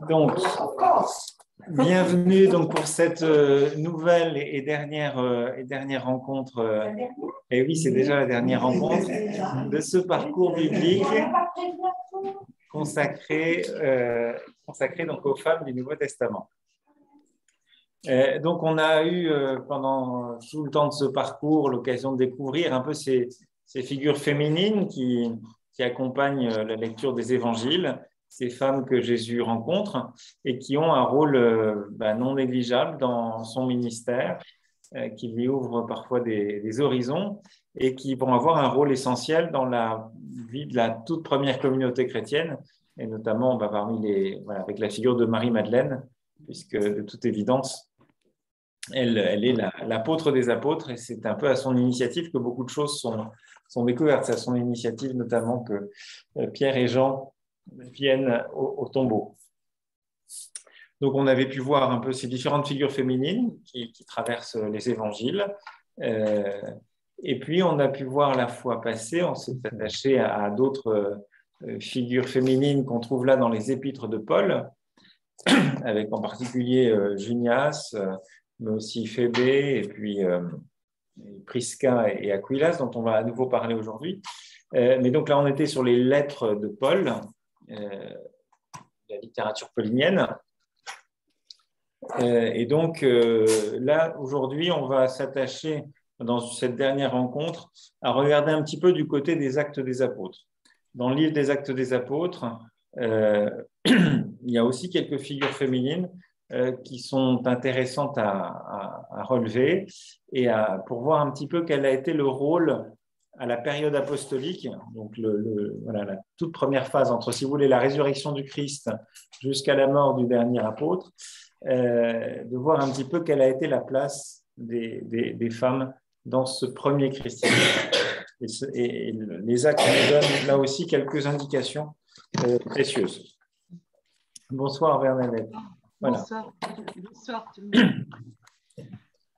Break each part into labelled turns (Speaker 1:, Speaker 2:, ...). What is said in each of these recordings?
Speaker 1: Donc, bienvenue donc pour cette nouvelle et dernière rencontre. Et oui, c'est déjà la dernière rencontre de ce parcours biblique consacré donc aux femmes du Nouveau Testament. Donc, on a eu pendant tout le temps de ce parcours l'occasion de découvrir un peu ces figures féminines qui accompagnent la lecture des évangiles, ces femmes que Jésus rencontre et qui ont un rôle non négligeable dans son ministère, qui lui ouvre parfois des horizons et qui vont avoir un rôle essentiel dans la vie de la toute première communauté chrétienne, et notamment avec la figure de Marie-Madeleine, puisque de toute évidence, elle est l'apôtre des apôtres, et c'est un peu à son initiative que beaucoup de choses sont découvertes. C'est à son initiative notamment que Pierre et Jean viennent au tombeau. Donc on avait pu voir un peu ces différentes figures féminines qui traversent les évangiles. Et puis on a pu voir la fois passée, on s'est attaché à d'autres figures féminines qu'on trouve là dans les épîtres de Paul, avec en particulier Junias, mais aussi Phébé, et puis Prisca et Aquilas, dont on va à nouveau parler aujourd'hui. Mais donc là, on était sur les lettres de Paul, la littérature paulinienne. Et donc là, aujourd'hui, on va s'attacher dans cette dernière rencontre à regarder un petit peu du côté des Actes des Apôtres. Dans le livre des Actes des Apôtres, il y a aussi quelques figures féminines qui sont intéressantes à relever et pour voir un petit peu quel a été le rôle à la période apostolique, donc la toute première phase entre, si vous voulez, la résurrection du Christ jusqu'à la mort du dernier apôtre, de voir un petit peu quelle a été la place des femmes dans ce premier christianisme. Et les Actes nous donnent là aussi quelques indications précieuses. Bonsoir Bernadette. Voilà.
Speaker 2: Bonsoir tout le monde.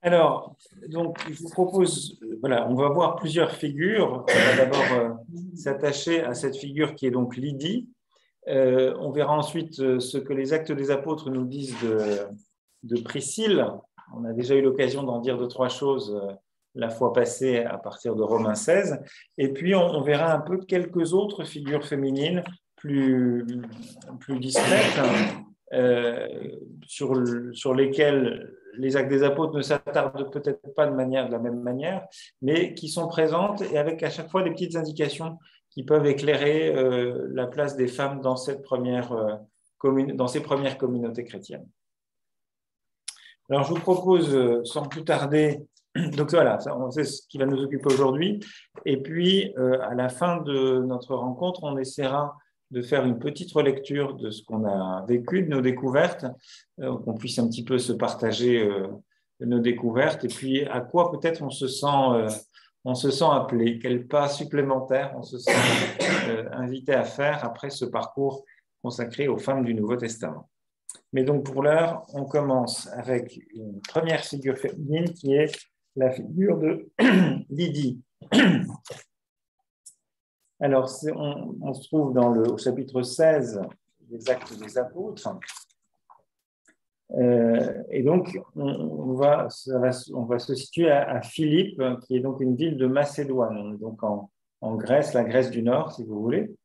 Speaker 1: Alors, donc, je vous propose, on va voir plusieurs figures. On va d'abord s'attacher à cette figure qui est donc Lydie. On verra ensuite ce que les Actes des Apôtres nous disent de Priscille. On a déjà eu l'occasion d'en dire 2-3 choses la fois passée à partir de Romains 16. Et puis, on verra un peu quelques autres figures féminines plus discrètes, sur lesquelles les Actes des Apôtres ne s'attardent peut-être pas de la même manière, mais qui sont présentes et avec à chaque fois des petites indications qui peuvent éclairer la place des femmes dans ces premières communautés chrétiennes. Alors, je vous propose, sans plus tarder, donc voilà, on sait ce qui va nous occuper aujourd'hui. Et puis, à la fin de notre rencontre, on essaiera de faire une petite relecture de ce qu'on a vécu, de nos découvertes, qu'on puisse un petit peu se partager nos découvertes, et puis à quoi peut-être on se sent appelé, quel pas supplémentaire on se sent invité à faire après ce parcours consacré aux femmes du Nouveau Testament. Mais donc pour l'heure, on commence avec une première figure féminine qui est la figure de Lydie. Alors, on se trouve au chapitre 16 des Actes des Apôtres. Et donc, on va se situer à Philippe, qui est donc une ville de Macédoine. On est donc en Grèce, la Grèce du Nord, si vous voulez.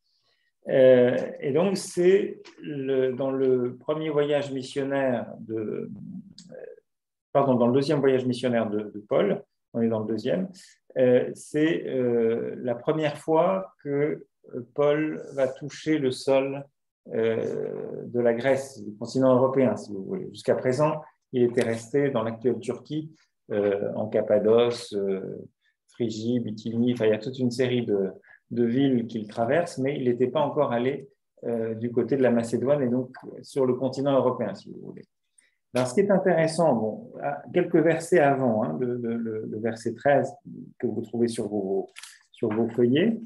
Speaker 1: Et donc, c'est dans le premier voyage missionnaire dans le deuxième voyage missionnaire de Paul, on est dans le deuxième, c'est la première fois que Paul va toucher le sol de la Grèce, du continent européen, si vous voulez. Jusqu'à présent, il était resté dans l'actuelle Turquie, en Cappadoce, Phrygie, Bithynie, il y a toute une série de villes qu'il traverse, mais il n'était pas encore allé du côté de la Macédoine et donc sur le continent européen, si vous voulez. Alors, ce qui est intéressant, quelques versets avant, le verset 13 que vous trouvez sur vos feuillets,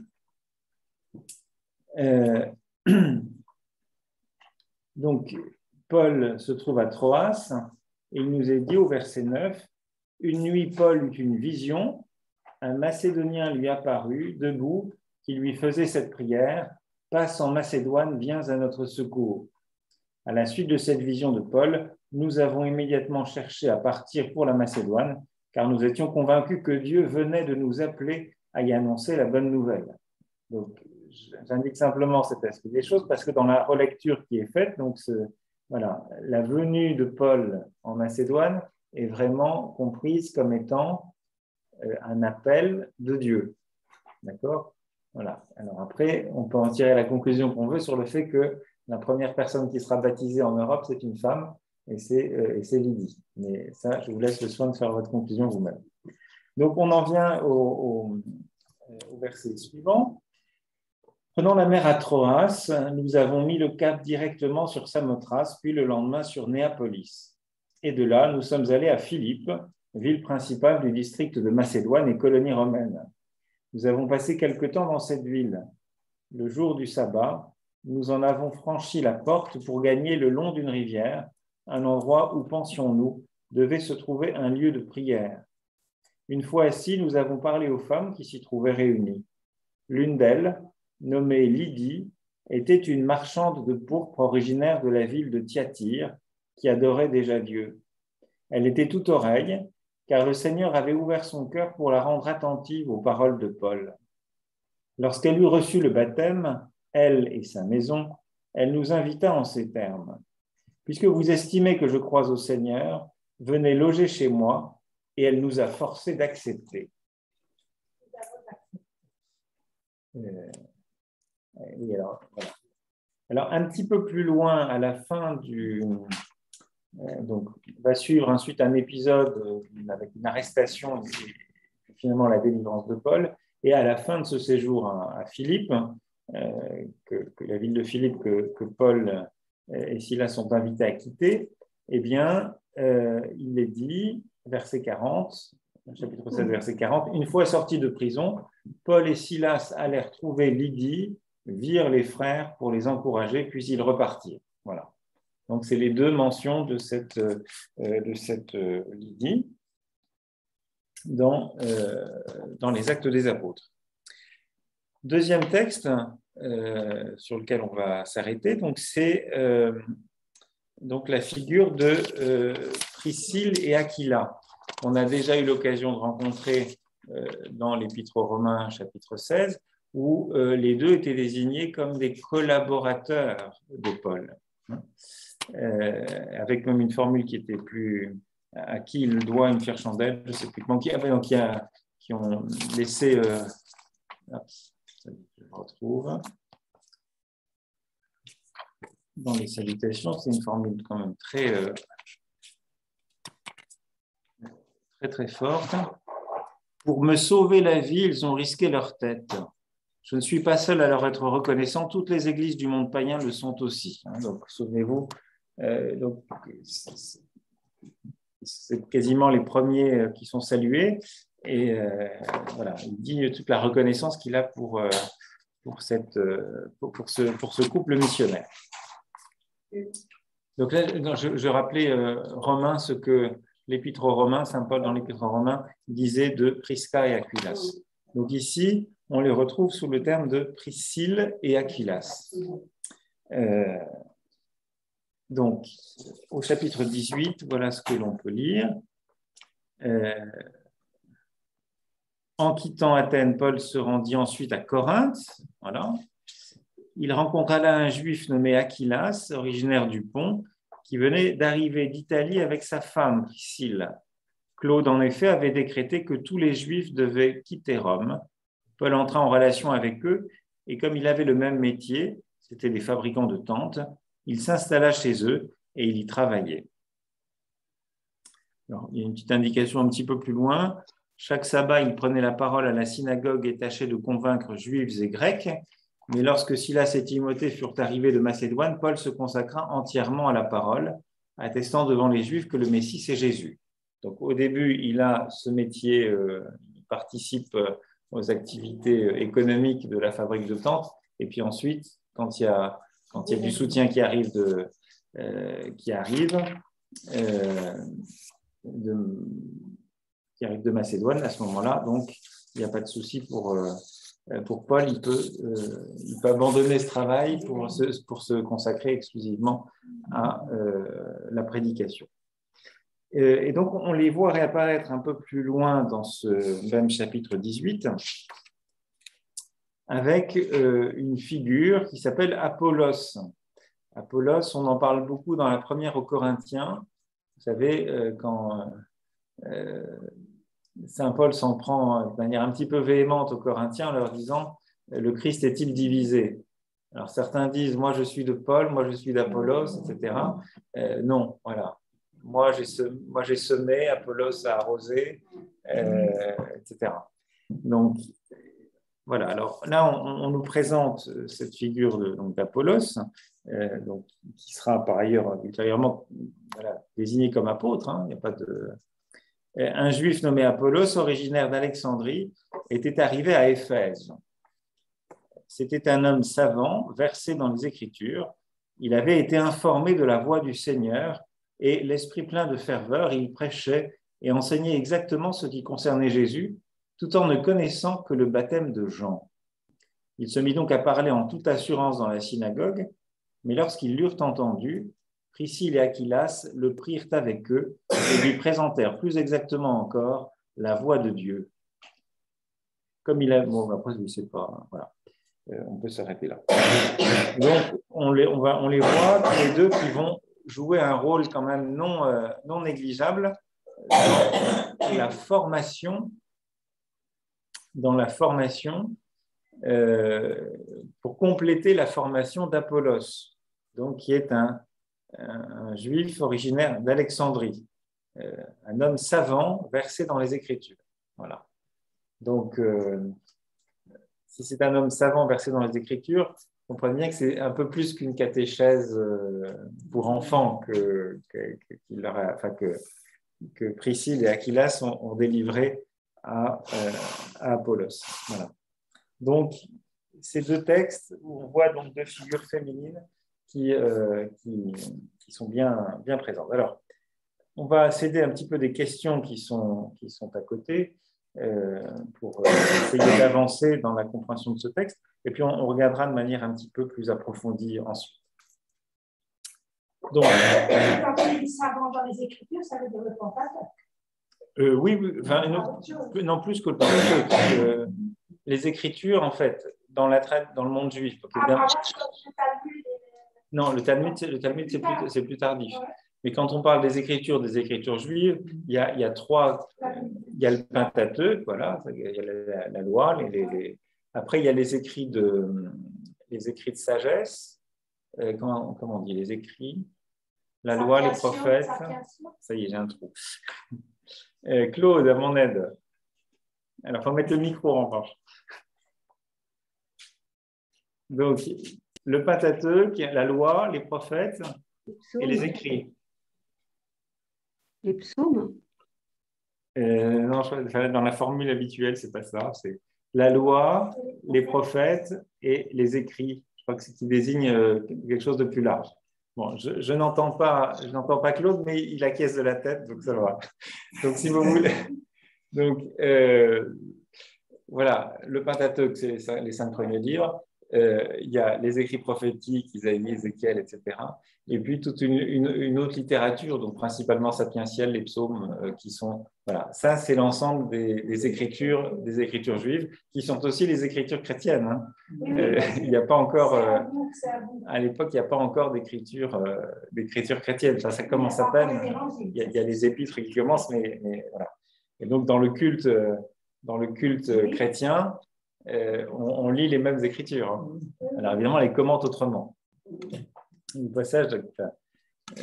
Speaker 1: donc Paul se trouve à Troas et il nous est dit au verset 9, « Une nuit, Paul eut une vision, un Macédonien lui apparut, debout, qui lui faisait cette prière, « Passe en Macédoine, viens à notre secours. » À la suite de cette vision de Paul, nous avons immédiatement cherché à partir pour la Macédoine, car nous étions convaincus que Dieu venait de nous appeler à y annoncer la bonne nouvelle. Donc, j'indique simplement cet aspect des choses parce que dans la relecture qui est faite, donc voilà, la venue de Paul en Macédoine est vraiment comprise comme étant un appel de Dieu. D'accord ? Voilà. Alors après, on peut en tirer la conclusion qu'on veut sur le fait que la première personne qui sera baptisée en Europe, c'est une femme, et c'est Lydie. Mais ça, je vous laisse le soin de faire votre conclusion vous-même. Donc, on en vient au verset suivant. Prenant la mer à Troas, nous avons mis le cap directement sur Samothrace, puis le lendemain sur Néapolis. Et de là, nous sommes allés à Philippe, ville principale du district de Macédoine et colonie romaine. Nous avons passé quelque temps dans cette ville. Le jour du sabbat, nous en avons franchi la porte pour gagner le long d'une rivière, un endroit où, pensions-nous, devait se trouver un lieu de prière. Une fois assis, nous avons parlé aux femmes qui s'y trouvaient réunies. L'une d'elles, nommée Lydie, était une marchande de pourpre originaire de la ville de Thyatire, qui adorait déjà Dieu. Elle était toute oreille, car le Seigneur avait ouvert son cœur pour la rendre attentive aux paroles de Paul. Lorsqu'elle eut reçu le baptême, elle et sa maison, elle nous invita en ces termes. « Puisque vous estimez que je crois au Seigneur, venez loger chez moi. » Et elle nous a forcés d'accepter. Oui, alors, voilà. Alors, un petit peu plus loin, à la fin donc, va suivre ensuite un épisode avec une arrestation et finalement la délivrance de Paul. Et à la fin de ce séjour à Philippe, que la ville de Philippe que Paul et Silas sont invités à quitter, eh bien, il est dit, verset 40, chapitre 16, verset 40, une fois sortis de prison, Paul et Silas allèrent trouver Lydie, virent les frères pour les encourager, puis ils repartirent. Voilà. Donc, c'est les deux mentions de cette Lydie dans les Actes des Apôtres. Deuxième texte sur lequel on va s'arrêter, donc c'est donc la figure de Priscille et Aquila. On a déjà eu l'occasion de rencontrer dans l'Épître aux Romains, chapitre 16, où les deux étaient désignés comme des collaborateurs de Paul, avec même une formule qui était plus à qui il doit une fière chandelle, je ne sais plus comment, qui ont laissé. Je retrouve. Dans les salutations, c'est une formule quand même très forte. Pour me sauver la vie, ils ont risqué leur tête. Je ne suis pas seul à leur être reconnaissant. Toutes les églises du monde païen le sont aussi. Donc, souvenez-vous, c'est quasiment les premiers qui sont salués. Et voilà, il dit toute la reconnaissance qu'il a pour ce couple missionnaire. Donc là, je rappelais Romains ce que l'Épître aux Romains, saint Paul dans l'Épître aux Romains disait de Prisca et Aquilas. Donc ici, on les retrouve sous le terme de Priscille et Aquilas. Donc, au chapitre 18, voilà ce que l'on peut lire. En quittant Athènes, Paul se rendit ensuite à Corinthe. Voilà. Il rencontra là un juif nommé Aquilas, originaire du Pont, qui venait d'arriver d'Italie avec sa femme, Priscille. Claude, en effet, avait décrété que tous les juifs devaient quitter Rome. Paul entra en relation avec eux, et comme il avait le même métier, c'était des fabricants de tentes, il s'installa chez eux et il y travaillait. Alors, il y a une petite indication un petit peu plus loin. Chaque sabbat, il prenait la parole à la synagogue et tâchait de convaincre juifs et grecs. Mais lorsque Silas et Timothée furent arrivés de Macédoine, Paul se consacra entièrement à la parole, attestant devant les Juifs que le Messie, c'est Jésus. Donc, au début, il a ce métier, il participe aux activités économiques de la fabrique de tentes. Et puis ensuite, quand il y a du soutien qui arrive de Macédoine, à ce moment-là, donc il n'y a pas de souci pour pour Paul, il peut abandonner ce travail pour se consacrer exclusivement à la prédication. Et donc, on les voit réapparaître un peu plus loin dans ce même chapitre 18, avec une figure qui s'appelle Apollos. Apollos, on en parle beaucoup dans la première aux Corinthiens. Vous savez, quand Saint Paul s'en prend de manière un petit peu véhémente aux Corinthiens en leur disant « Le Christ est-il divisé ?» Alors certains disent « Moi je suis de Paul, moi je suis d'Apollos, etc. » Non, voilà. Moi j'ai semé, Apollos a arrosé, etc. Donc voilà. Alors là on nous présente cette figure d'Apollos, qui sera par ailleurs ultérieurement désigné comme apôtre. Il n'y a pas de... Un juif nommé Apollos, originaire d'Alexandrie, était arrivé à Éphèse. C'était un homme savant, versé dans les Écritures. Il avait été informé de la voix du Seigneur et l'esprit plein de ferveur, il prêchait et enseignait exactement ce qui concernait Jésus, tout en ne connaissant que le baptême de Jean. Il se mit donc à parler en toute assurance dans la synagogue, mais lorsqu'ils l'eurent entendu, Priscille et Aquilas le prirent avec eux et lui présentèrent plus exactement encore la voix de Dieu. Comme il a... Bon, après, je ne sais pas. Voilà. On peut s'arrêter là. Donc, on les voit, tous les deux, qui vont jouer un rôle quand même non négligeable dans la formation, pour compléter la formation d'Apollos, donc qui est un juif originaire d'Alexandrie, un homme savant versé dans les Écritures. Voilà. Donc, si c'est un homme savant versé dans les Écritures, comprenez bien que c'est un peu plus qu'une catéchèse pour enfants que Priscille et Aquilas ont délivré à Apollos. Voilà. Donc, ces deux textes où on voit donc deux figures féminines qui sont bien présentes. Alors, on va céder un petit peu des questions qui sont à côté pour essayer d'avancer dans la compréhension de ce texte, et puis on regardera de manière un petit peu plus approfondie ensuite. Donc,
Speaker 3: quand on dit savant dans les Écritures, ça veut dire le Pentateuque.
Speaker 1: Oui, enfin, non plus que le Pentateuque. Les Écritures, en fait, dans le monde juif. Non, le Talmud, c'est plus tardif. Mais quand on parle des Écritures juives, il y a trois. Il y a le Pentateuque, voilà, il y a la loi. Après, il y a les écrits de sagesse. Comment on dit les écrits? La loi, les prophètes. Ça y est, j'ai un trou. Claude, à mon aide. Alors, il faut mettre le micro en revanche. Donc, le Pentateuque, la loi, les prophètes et les écrits.
Speaker 2: Les psaumes?
Speaker 1: Non, dans la formule habituelle, c'est pas ça. C'est la loi, les prophètes et les écrits. Je crois que c'est qui désigne quelque chose de plus large. Bon, je n'entends pas Claude, mais il acquiesce de la tête, donc ça va. Donc, si vous voulez. Donc, voilà, le Pentateuque, c'est les 5 premiers livres. Il y a les écrits prophétiques, Isaïe, Ézéchiel, etc. Et puis toute une autre littérature, donc principalement sapientielle, les psaumes, qui sont... Voilà, ça c'est l'ensemble des écritures juives, qui sont aussi les écritures chrétiennes. Hein. Il n'y a pas encore... à l'époque, il n'y a pas encore d'écriture chrétienne. Ça commence à peine. Il y a les épîtres qui commencent, mais voilà. Et donc dans le culte chrétien, on lit les mêmes écritures. Alors évidemment, on les commente autrement. Le passage,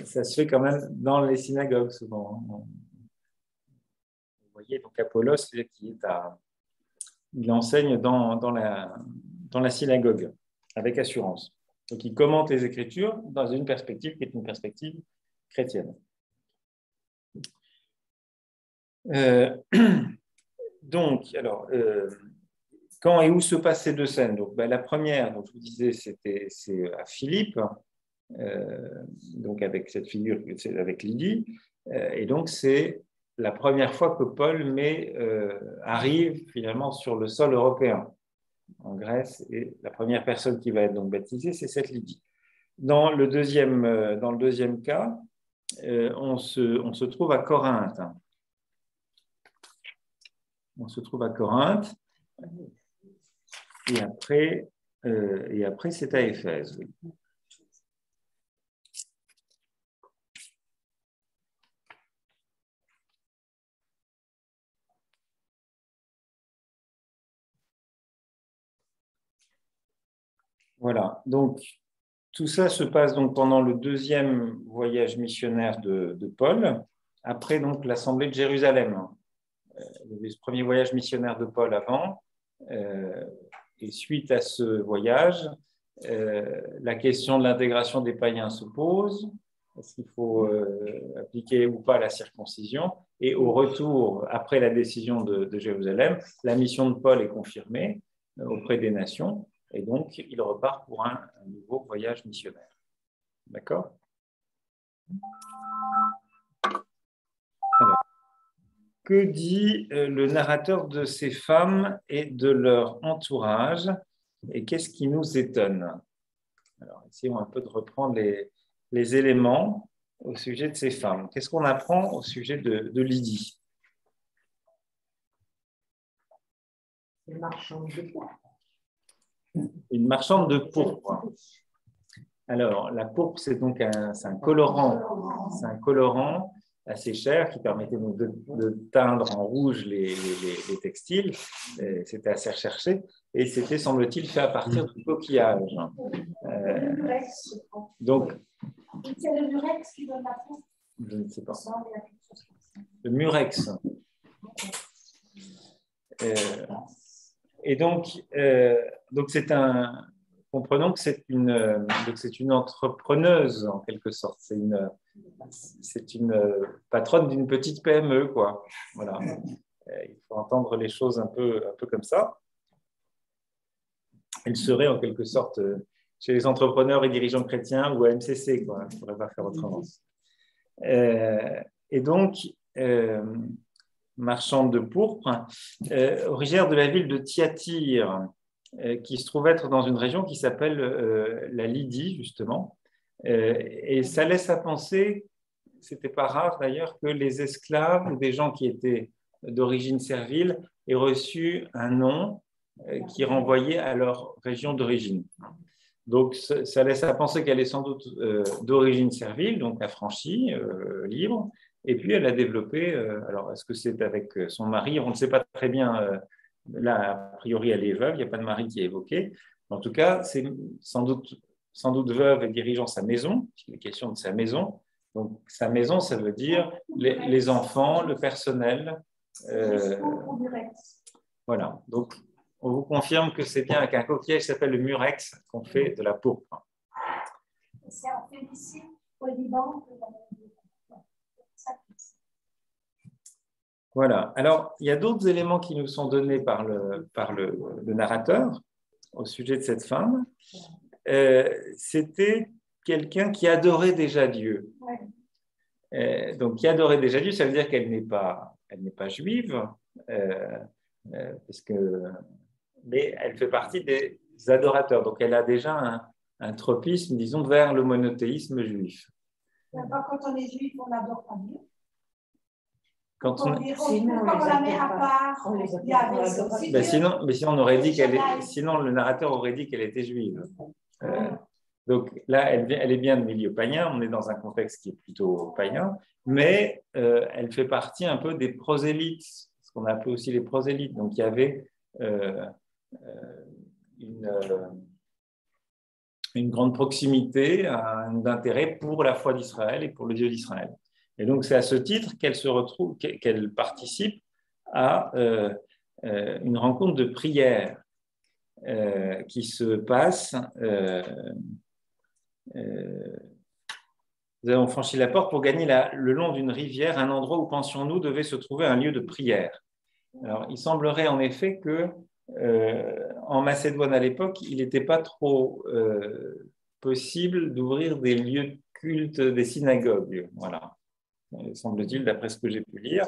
Speaker 1: ça se fait quand même dans les synagogues souvent. Vous voyez, donc Apollos, il enseigne dans la synagogue avec assurance. Donc il commente les écritures dans une perspective qui est une perspective chrétienne. Donc, alors, quand et où se passent ces deux scènes? Donc, la première, dont je vous disais, c'est à Philippe, donc avec cette figure, avec Lydie, et donc c'est la première fois que Paul arrive finalement sur le sol européen. en Grèce, et la première personne qui va être donc baptisée, c'est cette Lydie. Dans le deuxième cas, on se trouve à Corinthe. On se trouve à Corinthe, et après c'est à Éphèse. Oui. Voilà, donc tout ça se passe donc pendant le deuxième voyage missionnaire de Paul, après donc l'Assemblée de Jérusalem. Il y avait ce premier voyage missionnaire de Paul avant, et suite à ce voyage, la question de l'intégration des païens se pose. Est-ce qu'il faut appliquer ou pas la circoncision? Et au retour, après la décision de Jérusalem, la mission de Paul est confirmée auprès des nations. Et donc, il repart pour un nouveau voyage missionnaire. D'accord? Alors, que dit le narrateur de ces femmes et de leur entourage? Et qu'est-ce qui nous étonne? Alors, essayons un peu de reprendre les éléments au sujet de ces femmes. Qu'est-ce qu'on apprend au sujet de Lydie?
Speaker 3: Une marchande de pourpre.
Speaker 1: Une marchande de pourpre. Alors, la pourpre, c'est donc un colorant. C'est un colorant assez cher qui permettait donc de teindre en rouge les textiles. C'était assez recherché. Et c'était, semble-t-il, fait à partir de coquillages. Donc,
Speaker 3: c'est le murex qui donne la pourpre.
Speaker 1: Je ne sais pas. Le murex. Et donc comprenons que c'est une entrepreneuse en quelque sorte. C'est une patronne d'une petite PME, quoi. Voilà. Il faut entendre les choses un peu comme ça. Elle serait en quelque sorte chez les entrepreneurs et dirigeants chrétiens ou à MCC, quoi. On ne pourrait pas faire autrement. Et donc, marchande de pourpre, originaire de la ville de Thyatire, qui se trouve être dans une région qui s'appelle la Lydie, justement. Et ça laisse à penser, c'était pas rare d'ailleurs, que les esclaves ou des gens qui étaient d'origine servile aient reçu un nom qui renvoyait à leur région d'origine. Donc, ça laisse à penser qu'elle est sans doute d'origine servile, donc affranchie, libre. Et puis, elle a développé, alors est-ce que c'est avec son mari? On ne sait pas très bien. Là, a priori, elle est veuve, il n'y a pas de mari qui est évoqué. En tout cas, c'est sans doute veuve et dirigeant sa maison, puisqu'il est question de sa maison. Donc, sa maison, ça veut dire les enfants, le personnel. Voilà. Donc, on vous confirme que c'est bien avec un coquillage qui s'appelle le murex qu'on fait de la pourpre.
Speaker 3: C'est en fait ici, au Liban.
Speaker 1: Voilà. Alors, il y a d'autres éléments qui nous sont donnés par le narrateur au sujet de cette femme. C'était quelqu'un qui adorait déjà Dieu. Donc, qui adorait déjà Dieu, ça veut dire qu'elle n'est pas juive, mais elle fait partie des adorateurs. Donc, elle a déjà un tropisme, disons, vers le monothéisme juif.
Speaker 3: Quand on est juif, on n'adore pas Dieu.
Speaker 1: Quand on
Speaker 3: la met à part,
Speaker 1: sinon, on aurait dit sinon le narrateur aurait dit qu'elle était juive. Donc là, elle est bien de milieu païen, on est dans un contexte qui est plutôt païen, mais elle fait partie un peu des prosélytes, ce qu'on appelle aussi les prosélytes. Donc il y avait une grande proximité, d'intérêt pour la foi d'Israël et pour le Dieu d'Israël. Et donc, c'est à ce titre qu'elle participe à une rencontre de prière qui se passe. Nous avons franchi la porte pour gagner le long d'une rivière, un endroit où, pensions-nous, devait se trouver un lieu de prière. Alors, il semblerait en effet que en Macédoine à l'époque, il n'était pas trop possible d'ouvrir des lieux de culte, des synagogues. Voilà. Semble-t-il, d'après ce que j'ai pu lire.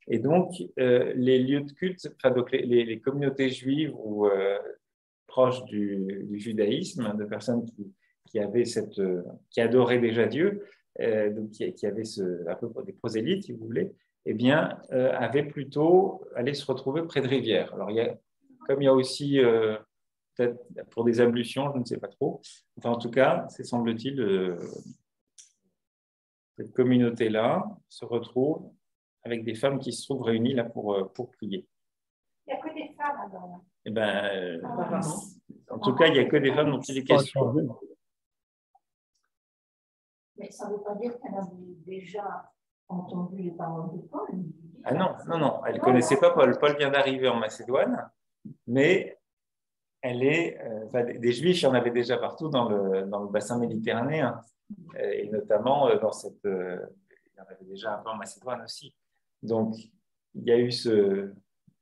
Speaker 1: Et donc, les lieux de culte, donc les communautés juives ou proches du judaïsme, de personnes qui adoraient déjà Dieu, donc qui avaient un peu des prosélytes, si vous voulez, eh bien, avaient plutôt allé se retrouver près de rivières. Alors, comme il y a aussi, peut-être pour des ablutions, je ne sais pas trop, enfin, en tout cas, c'est semble-t-il, cette communauté-là se retrouve avec des femmes qui se trouvent réunies là pour prier.
Speaker 3: Il n'y a que des femmes là-dedans.
Speaker 1: Eh ben, en tout cas, il n'y a que des femmes dont il est question.
Speaker 4: Mais ça ne veut pas dire qu'elle avait déjà entendu les paroles de Paul.
Speaker 1: Ah non, non, non, elle ne connaissait pas Paul. Paul vient d'arriver en Macédoine, mais elle est, des Juifs, il y en avait déjà partout dans le bassin méditerranéen, et notamment il y en avait déjà un peu en Macédoine aussi. Donc, il y a eu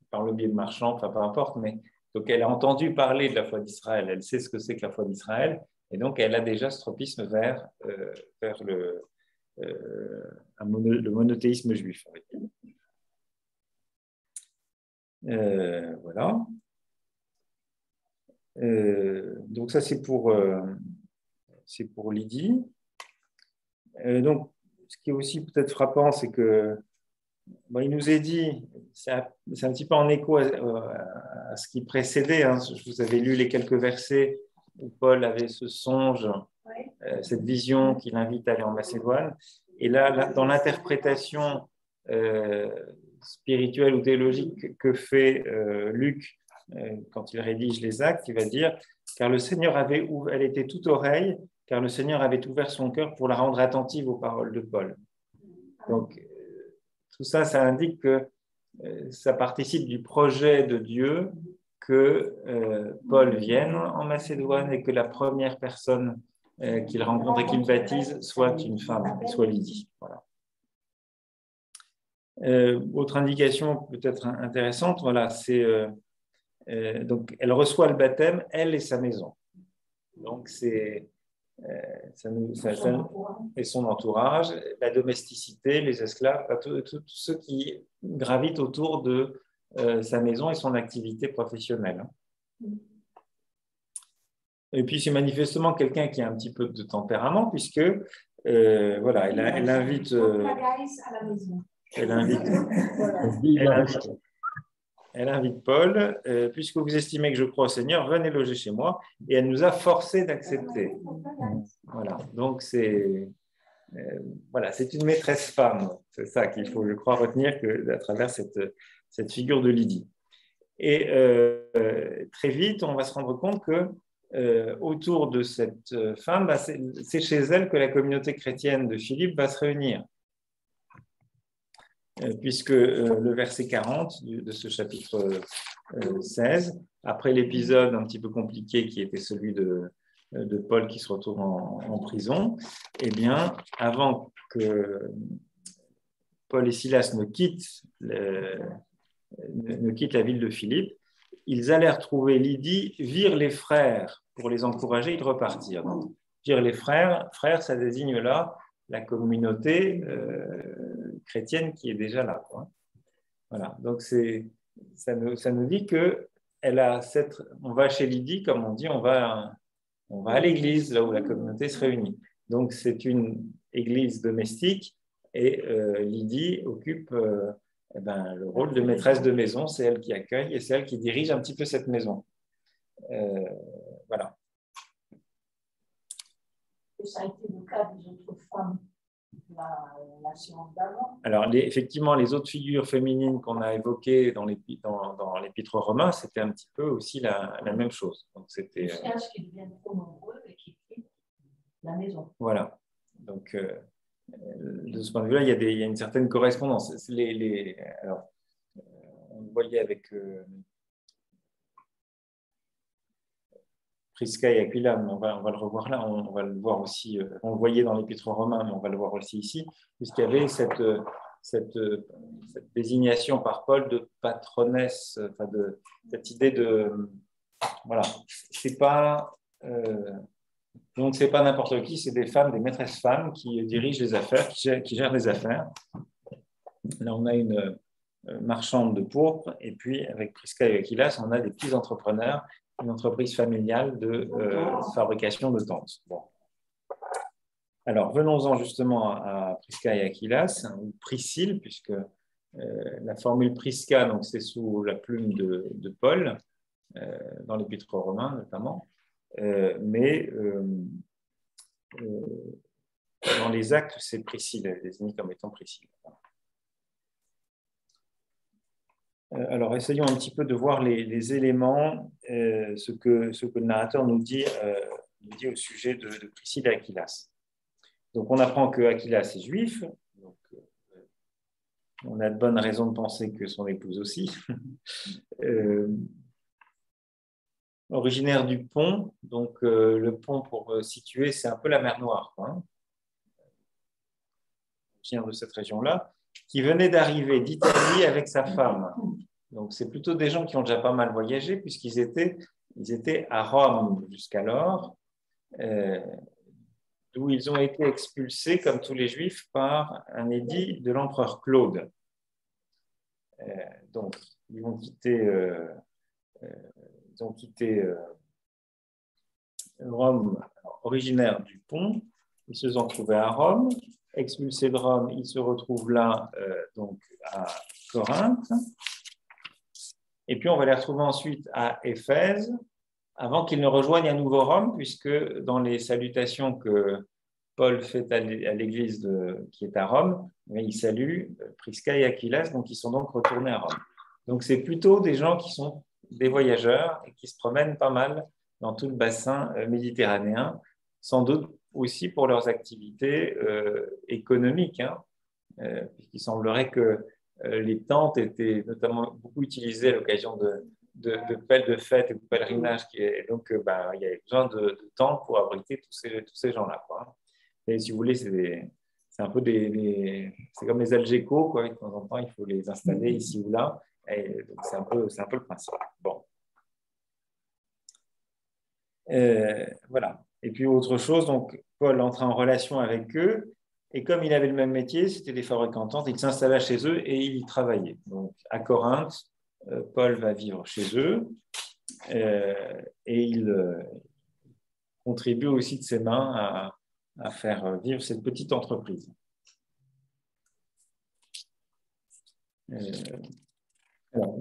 Speaker 1: par le biais de marchands, enfin peu importe, mais donc elle a entendu parler de la foi d'Israël, elle sait ce que c'est que la foi d'Israël, et donc elle a déjà ce tropisme vers le monothéisme juif. Voilà. Donc ça c'est pour Lydie. Donc ce qui est aussi peut-être frappant, c'est que il nous est dit, c'est un petit peu en écho à ce qui précédait, hein. Je vous avais lu les quelques versets où Paul avait ce songe, cette vision qui l'invite à aller en Macédoine. Et là dans l'interprétation spirituelle ou théologique que fait Luc quand il rédige les Actes, il va dire « Car le Seigneur elle était toute oreille, car le Seigneur avait ouvert son cœur pour la rendre attentive aux paroles de Paul. » Donc, tout ça, ça indique que ça participe du projet de Dieu que Paul vienne en Macédoine et que la première personne qu'il rencontre et qu'il baptise soit une femme, soit Lydie. Voilà. Autre indication peut-être intéressante, voilà, c'est donc elle reçoit le baptême, elle et sa maison. Donc c'est et son entourage, la domesticité, les esclaves, tout ce qui gravite autour de sa maison et son activité professionnelle. Et puis c'est manifestement quelqu'un qui a un petit peu de tempérament, puisque voilà, elle invite elle invite Paul, puisque vous estimez que je crois au Seigneur, venez loger chez moi. Et elle nous a forcé d'accepter. Voilà, donc c'est une maîtresse femme. C'est ça qu'il faut, je crois, retenir à travers cette figure de Lydie. Et très vite, on va se rendre compte que autour de cette femme, c'est chez elle que la communauté chrétienne de Philippe va se réunir. Puisque le verset 40 de ce chapitre 16, après l'épisode un petit peu compliqué qui était celui de Paul qui se retrouve en prison, eh bien, avant que Paul et Silas ne quittent la ville de Philippe, ils allèrent trouver Lydie, virent les frères pour les encourager et de repartir. Donc, virent les frères, ça désigne là la communauté chrétienne qui est déjà là, quoi. Voilà, donc ça nous dit que on va chez Lydie, comme on dit, on va à l'église, là où la communauté se réunit. Donc c'est une église domestique et Lydie occupe le rôle de maîtresse de maison, c'est elle qui accueille et c'est elle qui dirige un petit peu cette maison. Voilà.
Speaker 4: Ça a été le cas des autres femmes de la séance d'avant.
Speaker 1: Alors, effectivement, les autres figures féminines qu'on a évoquées dans l'Épître aux Romains, c'était un petit peu aussi la même chose. Donc, c'était
Speaker 4: jusqu'à ce qu'ils deviennent trop nombreux et qu'ils quittent la maison.
Speaker 1: Voilà. Donc, de ce point de vue-là, il y a une certaine correspondance. Alors, on le voyait avec Prisca et Aquila, mais on va le revoir là, on va le voir aussi, on le voyait dans l'Épître aux Romains, mais on va le voir aussi ici, puisqu'il y avait cette désignation par Paul de patronesse, enfin cette idée de, voilà, c'est pas n'importe qui, c'est des femmes, des maîtresses femmes qui dirigent les affaires, qui gèrent les affaires. Là, on a une marchande de pourpre, et puis avec Prisca et Aquilas, on a des petits entrepreneurs une entreprise familiale de fabrication de tentes. Bon. Alors, venons-en justement à Prisca et Aquilas, ou Priscille, puisque la formule Prisca, donc c'est sous la plume de Paul, dans l'Épître aux Romains notamment, mais dans les actes, c'est Priscille, elle est désignée comme étant Priscille. Alors, essayons un petit peu de voir les éléments, ce que le narrateur nous dit au sujet de Priscille et Aquilas. Donc, on apprend que Aquilas est juif, donc, on a de bonnes raisons de penser que son épouse aussi. Originaire du Pont, donc le Pont, pour situer, c'est un peu la mer Noire, quoi, hein. Originaire de cette région-là, qui venait d'arriver d'Italie avec sa femme. Donc, c'est plutôt des gens qui ont déjà pas mal voyagé, puisqu'ils étaient à Rome jusqu'alors, d'où ils ont été expulsés, comme tous les Juifs, par un édit de l'empereur Claude. Donc, ils ont quitté Rome, originaire du Pont. Ils se sont trouvés à Rome. Expulsés de Rome, ils se retrouvent là, donc à Corinthe. Et puis, on va les retrouver ensuite à Éphèse, avant qu'ils ne rejoignent à nouveau Rome, puisque dans les salutations que Paul fait à l'église qui est à Rome, il salue Prisca et Aquilas, donc ils sont donc retournés à Rome. Donc, c'est plutôt des gens qui sont des voyageurs et qui se promènent pas mal dans tout le bassin méditerranéen, sans doute aussi pour leurs activités économiques, hein, puisqu'il semblerait que les tentes étaient notamment beaucoup utilisées à l'occasion de fêtes et de pèlerinages, et donc il y avait besoin de tentes pour abriter tous ces gens-là, quoi. Et si vous voulez, c'est un peu c'est comme les algécos, quoi. De temps en temps, il faut les installer ici ou là. Et donc c'est un peu le principe. Bon. Voilà. Et puis autre chose, donc Paul entra en relation avec eux, et comme il avait le même métier, c'était des fabricants de tentes, il s'installa chez eux et il y travaillait. Donc à Corinthe, Paul va vivre chez eux, et il contribue aussi de ses mains à faire vivre cette petite entreprise.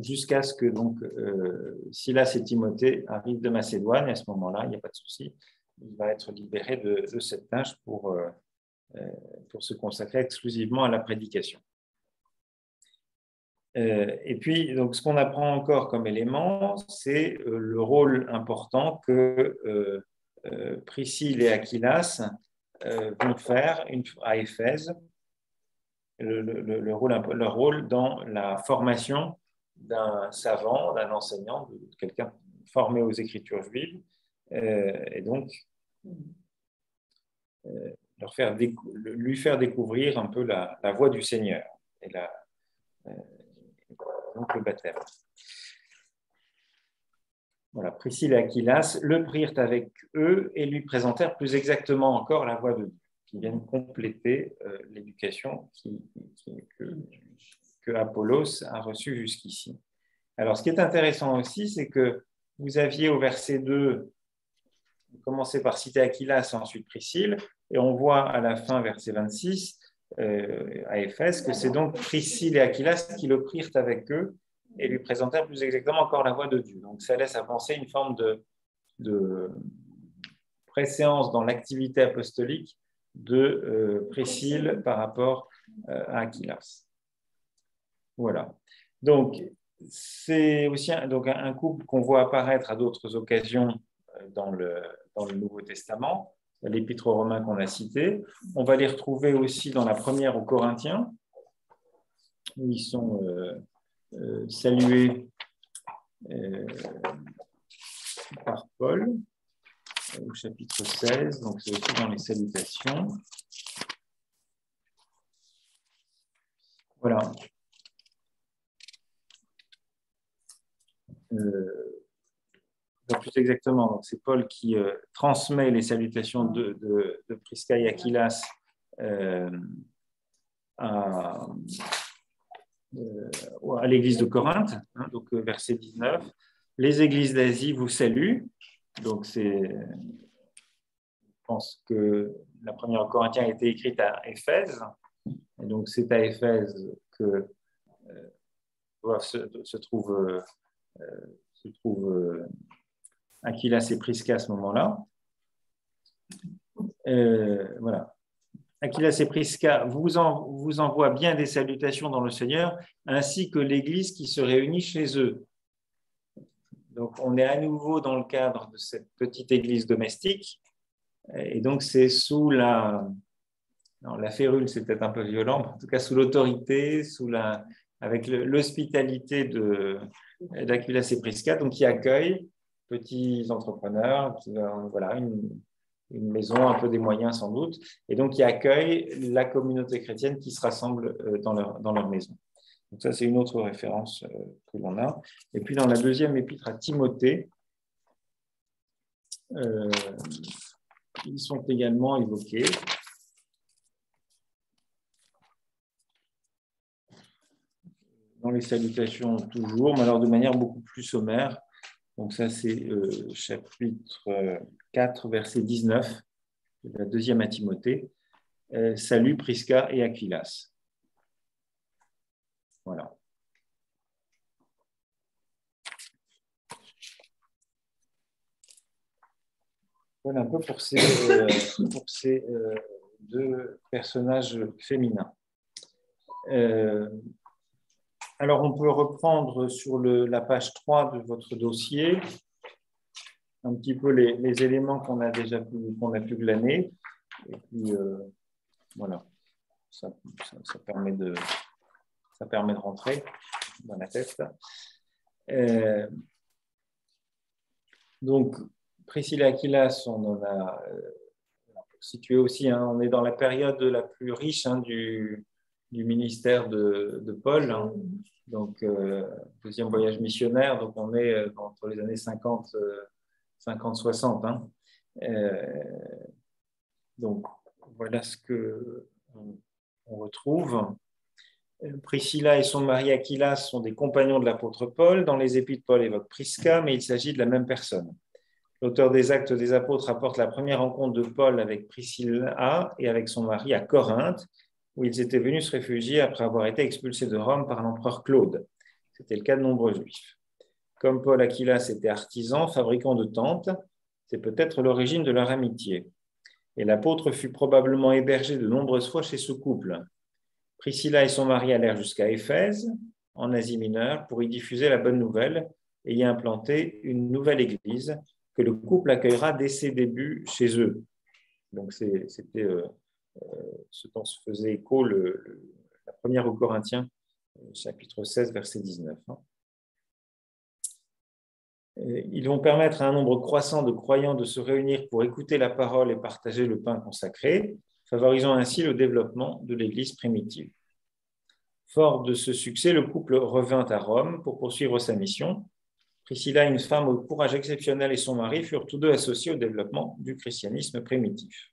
Speaker 1: Jusqu'à ce que donc, Silas et Timothée arrivent de Macédoine, et à ce moment-là, il n'y a pas de souci, il va être libéré de cette tâche pour se consacrer exclusivement à la prédication. Et puis, donc, ce qu'on apprend encore comme élément, c'est le rôle important que Priscille et Aquilas vont faire à Éphèse, leur rôle dans la formation d'un savant, d'un enseignant, de quelqu'un formé aux Écritures juives, et donc lui faire découvrir un peu la voie du Seigneur et donc le baptême. Voilà, Priscille et Aquilas le prirent avec eux et lui présentèrent plus exactement encore la voie de Dieu, qui viennent compléter l'éducation que Apollos a reçue jusqu'ici. Alors, ce qui est intéressant aussi, c'est que vous aviez au verset 2, vous commencez par citer Aquilas, ensuite Priscille, et on voit à la fin, verset 26, à Éphèse, que c'est donc Priscille et Aquilas qui le prirent avec eux et lui présentèrent plus exactement encore la voie de Dieu. Donc, ça laisse à penser une forme de préséance dans l'activité apostolique de Priscille par rapport à Aquilas. Voilà. Donc, c'est aussi un couple qu'on voit apparaître à d'autres occasions dans le Nouveau Testament, l'Épître aux Romains qu'on a cité. On va les retrouver aussi dans la première aux Corinthiens, où ils sont salués par Paul, au chapitre 16, donc c'est aussi dans les salutations. Voilà. Plus exactement, c'est Paul qui transmet les salutations de Prisca et Aquilas à l'église de Corinthe, hein, donc verset 19. Les églises d'Asie vous saluent. Donc, je pense que la première Corinthiens a été écrite à Éphèse. Et donc, c'est à Éphèse que se trouvent Aquilas et Prisca à ce moment-là. Voilà. Aquilas et Prisca vous envoient bien des salutations dans le Seigneur, ainsi que l'Église qui se réunit chez eux. Donc, on est à nouveau dans le cadre de cette petite Église domestique, et donc c'est sous la férule, c'est peut-être un peu violent, mais en tout cas sous l'autorité, avec l'hospitalité d'Aquilas et Prisca, donc qui accueillent petits entrepreneurs, voilà, une maison, un peu des moyens sans doute, et donc qui accueillent la communauté chrétienne qui se rassemble dans leur maison. Donc ça, c'est une autre référence que l'on a. Et puis dans la deuxième épître à Timothée, ils sont également évoqués. Dans les salutations toujours, mais alors de manière beaucoup plus sommaire. Donc ça, c'est chapitre 4, verset 19, la deuxième à Timothée. Salut Prisca et Aquilas. Voilà. Voilà un peu pour ces deux personnages féminins. Alors, on peut reprendre sur la page 3 de votre dossier un petit peu les éléments qu'on a pu glaner. Et puis, voilà, ça permet de rentrer dans la tête. Donc, Priscilla et Aquilas, on en a situé aussi, hein, on est dans la période la plus riche du ministère de Paul, hein. Donc deuxième voyage missionnaire, donc on est entre les années 50-60. Hein. Donc voilà ce qu'on retrouve. Priscilla et son mari Aquilas sont des compagnons de l'apôtre Paul. Dans les épîtres, Paul évoque Prisca, mais il s'agit de la même personne. L'auteur des Actes des Apôtres rapporte la première rencontre de Paul avec Priscilla et avec son mari à Corinthe, où ils étaient venus se réfugier après avoir été expulsés de Rome par l'empereur Claude. C'était le cas de nombreux juifs. Comme Paul Aquilas était artisan, fabricant de tentes, c'est peut-être l'origine de leur amitié. Et l'apôtre fut probablement hébergé de nombreuses fois chez ce couple. Priscilla et son mari allèrent jusqu'à Éphèse, en Asie mineure, pour y diffuser la bonne nouvelle et y implanter une nouvelle église que le couple accueillera dès ses débuts chez eux. Donc, c'était ce dont se faisait écho la première aux Corinthiens, chapitre 16, verset 19. Ils vont permettre à un nombre croissant de croyants de se réunir pour écouter la parole et partager le pain consacré, favorisant ainsi le développement de l'Église primitive. Fort de ce succès, le couple revint à Rome pour poursuivre sa mission. Priscilla, une femme au courage exceptionnel, et son mari furent tous deux associés au développement du christianisme primitif.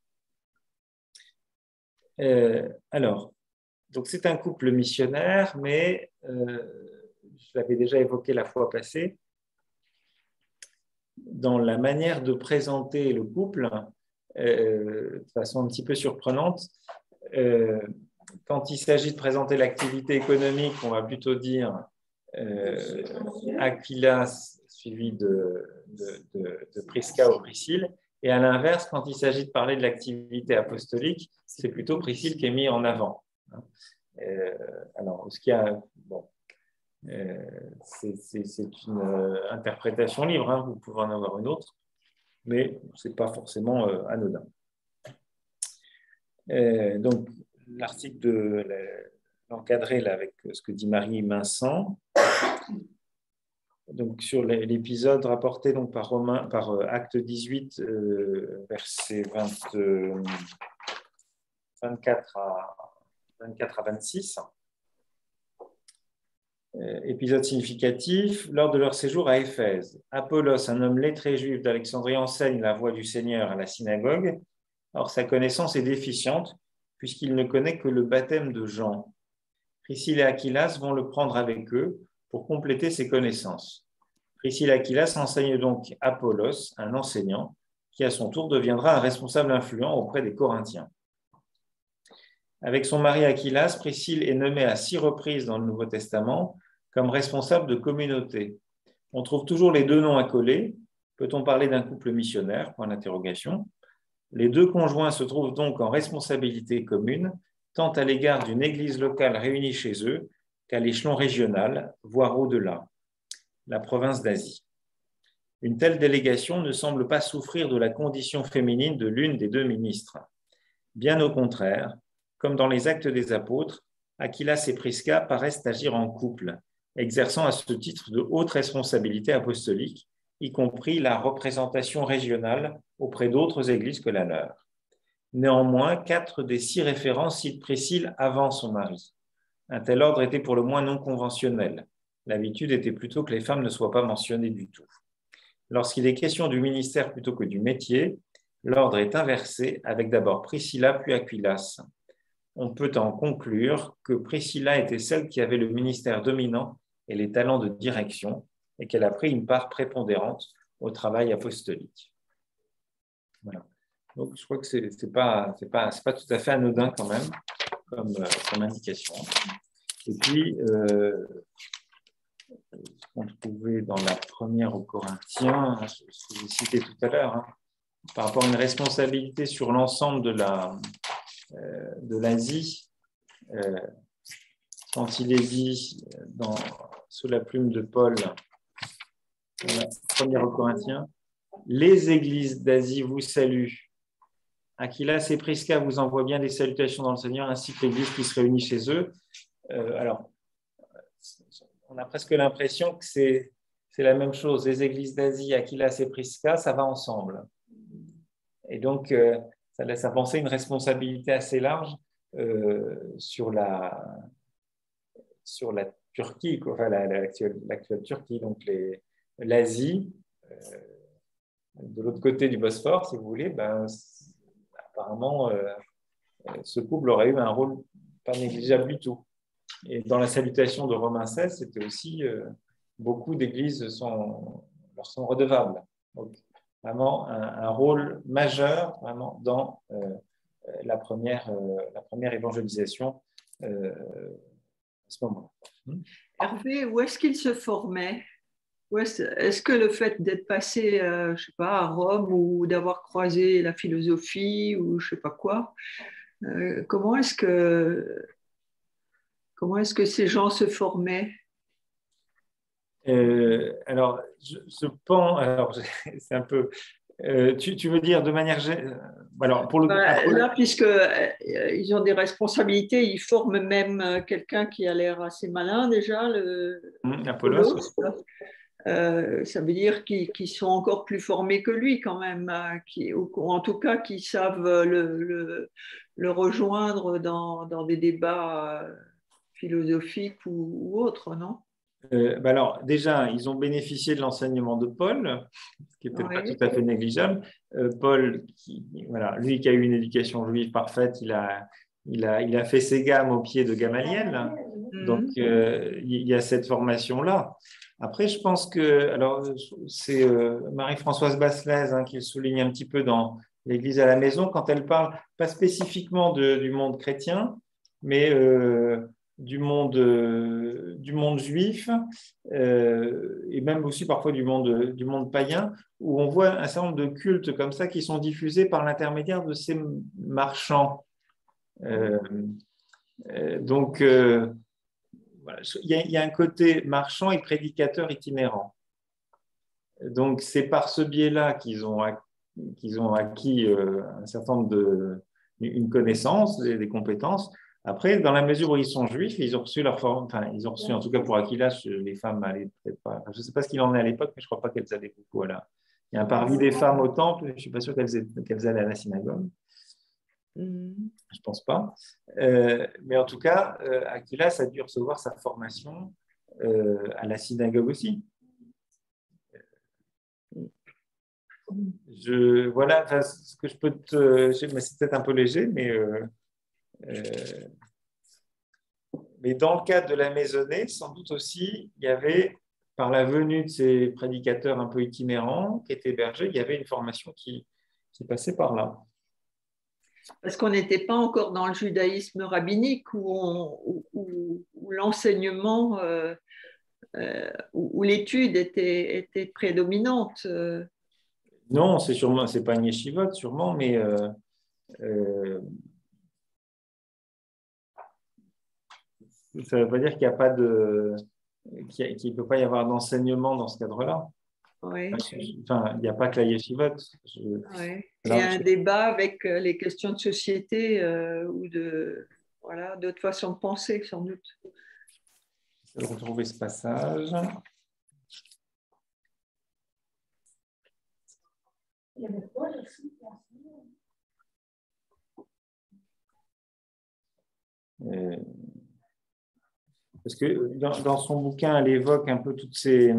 Speaker 1: Alors, donc c'est un couple missionnaire, mais je l'avais déjà évoqué la fois passée, dans la manière de présenter le couple, de façon un petit peu surprenante, quand il s'agit de présenter l'activité économique, on va plutôt dire Aquilas suivi de Prisca ou Priscille, et à l'inverse, quand il s'agit de parler de l'activité apostolique, c'est plutôt Priscille qui est mis en avant. Alors, ce qu'il y a, bon, c'est une interprétation libre, hein, vous pouvez en avoir une autre, mais ce n'est pas forcément anodin. Donc, l'article de l'encadré là, avec ce que dit Marie Vincent, donc sur l'épisode rapporté donc par Acte 18, versets 24 à 26. Épisode significatif, lors de leur séjour à Éphèse, Apollos, un homme lettré juif d'Alexandrie, enseigne la voie du Seigneur à la synagogue. Or, sa connaissance est déficiente, puisqu'il ne connaît que le baptême de Jean. Priscille et Aquilas vont le prendre avec eux pour compléter ses connaissances. Priscilla Aquilas enseigne donc Apollos, un enseignant, qui à son tour deviendra un responsable influent auprès des Corinthiens. Avec son mari Aquilas, Priscille est nommée à 6 reprises dans le Nouveau Testament comme responsable de communauté. On trouve toujours les deux noms accolés. Peut-on parler d'un couple missionnaire? Point d'interrogation. Les deux conjoints se trouvent donc en responsabilité commune, tant à l'égard d'une église locale réunie chez eux qu'à l'échelon régional, voire au-delà, la province d'Asie. Une telle délégation ne semble pas souffrir de la condition féminine de l'une des deux ministres. Bien au contraire, comme dans les Actes des Apôtres, Aquilas et Prisca paraissent agir en couple, exerçant à ce titre de hautes responsabilités apostoliques, y compris la représentation régionale auprès d'autres églises que la leur. Néanmoins, 4 des 6 référents citent Priscille avant son mari. Un tel ordre était pour le moins non conventionnel. L'habitude était plutôt que les femmes ne soient pas mentionnées du tout. Lorsqu'il est question du ministère plutôt que du métier, l'ordre est inversé avec d'abord Priscilla puis Aquilas. On peut en conclure que Priscilla était celle qui avait le ministère dominant et les talents de direction et qu'elle a pris une part prépondérante au travail apostolique. Voilà. Donc, je crois que ce n'est pas tout à fait anodin quand même comme indication. Et puis, ce qu'on trouvait dans la première aux Corinthiens, ce que j'ai cité tout à l'heure, par rapport à une responsabilité sur l'ensemble de l'Asie, quand il est dit sous la plume de Paul, dans la première aux Corinthiens, les églises d'Asie vous saluent. Aquilas et Prisca vous envoient bien des salutations dans le Seigneur, ainsi que l'église qui se réunit chez eux. Alors, on a presque l'impression que c'est la même chose. Les églises d'Asie, Aquilas et Prisca, ça va ensemble. Et donc, ça laisse à penser une responsabilité assez large sur la Turquie, enfin l'actuelle Turquie, donc l'Asie, de l'autre côté du Bosphore, si vous voulez, apparemment, ce couple aurait eu un rôle pas négligeable du tout. Et dans la salutation de Romains 16, c'était aussi beaucoup d'églises leur sont redevables. Donc, vraiment un rôle majeur vraiment dans la première évangélisation à ce moment-là.
Speaker 2: Hervé, où est-ce qu'il se formait? Est-ce que le fait d'être passé, je sais pas, à Rome ou d'avoir croisé la philosophie ou je sais pas quoi, comment est-ce que ces gens se formaient?
Speaker 1: Alors, je pense, c'est un peu. Tu veux dire de manière. Alors, pour le
Speaker 2: là, puisqu'ils ont des responsabilités, ils forment même quelqu'un qui a l'air assez malin déjà,
Speaker 1: Apollos.
Speaker 2: Ça veut dire qu'ils sont encore plus formés que lui quand même, ou en tout cas qui savent le rejoindre dans des débats philosophiques ou autres, non?
Speaker 1: Alors, déjà, ils ont bénéficié de l'enseignement de Paul, ce qui n'était pas tout à fait négligeable. Paul, lui qui a eu une éducation juive parfaite, il a fait ses gammes au pied de Gamaliel. Donc, il y a cette formation-là. Après, je pense que, alors, c'est Marie-Françoise Basselès qui le souligne un petit peu dans l'Église à la maison, quand elle parle pas spécifiquement du monde chrétien, mais du monde juif et même aussi parfois du monde païen, où on voit un certain nombre de cultes comme ça qui sont diffusés par l'intermédiaire de ces marchands. Donc, voilà, il y a un côté marchand et prédicateur itinérant. Donc, c'est par ce biais-là qu'ils ont acquis un certain nombre une connaissance, des compétences. Après, dans la mesure où ils sont juifs, ils ont reçu leur forme, enfin, ils ont reçu, en tout cas pour Aquilas, les femmes allaient peut-être pas, je ne sais pas ce qu'il en est à l'époque, mais je ne crois pas qu'elles allaient beaucoup il y a un parmi des femmes au temple, je ne suis pas sûr qu'elles allaient à la synagogue. Je ne pense pas. Mais en tout cas, Aquilas a dû recevoir sa formation à la synagogue aussi. Voilà ce que je peux mais c'est peut-être un peu léger, mais dans le cadre de la maisonnée, sans doute aussi, il y avait par la venue de ces prédicateurs un peu itinérants qui étaient bergers, il y avait une formation qui passait par là.
Speaker 2: Parce qu'on n'était pas encore dans le judaïsme rabbinique où l'enseignement, où l'étude était prédominante.
Speaker 1: Non, c'est pas une yeshivot sûrement, mais ça ne veut pas dire qu'il n'y a pas qu'il peut pas y avoir d'enseignement dans ce cadre-là.
Speaker 2: Oui.
Speaker 1: Enfin, il n'y a pas que la yeshivot.
Speaker 2: Oui. Il y a un débat avec les questions de société ou d'autres façons de penser, sans doute.
Speaker 1: Je vais retrouver ce passage.
Speaker 4: Il y avait Paul aussi.
Speaker 1: Parce que dans son bouquin, elle évoque un peu tous ces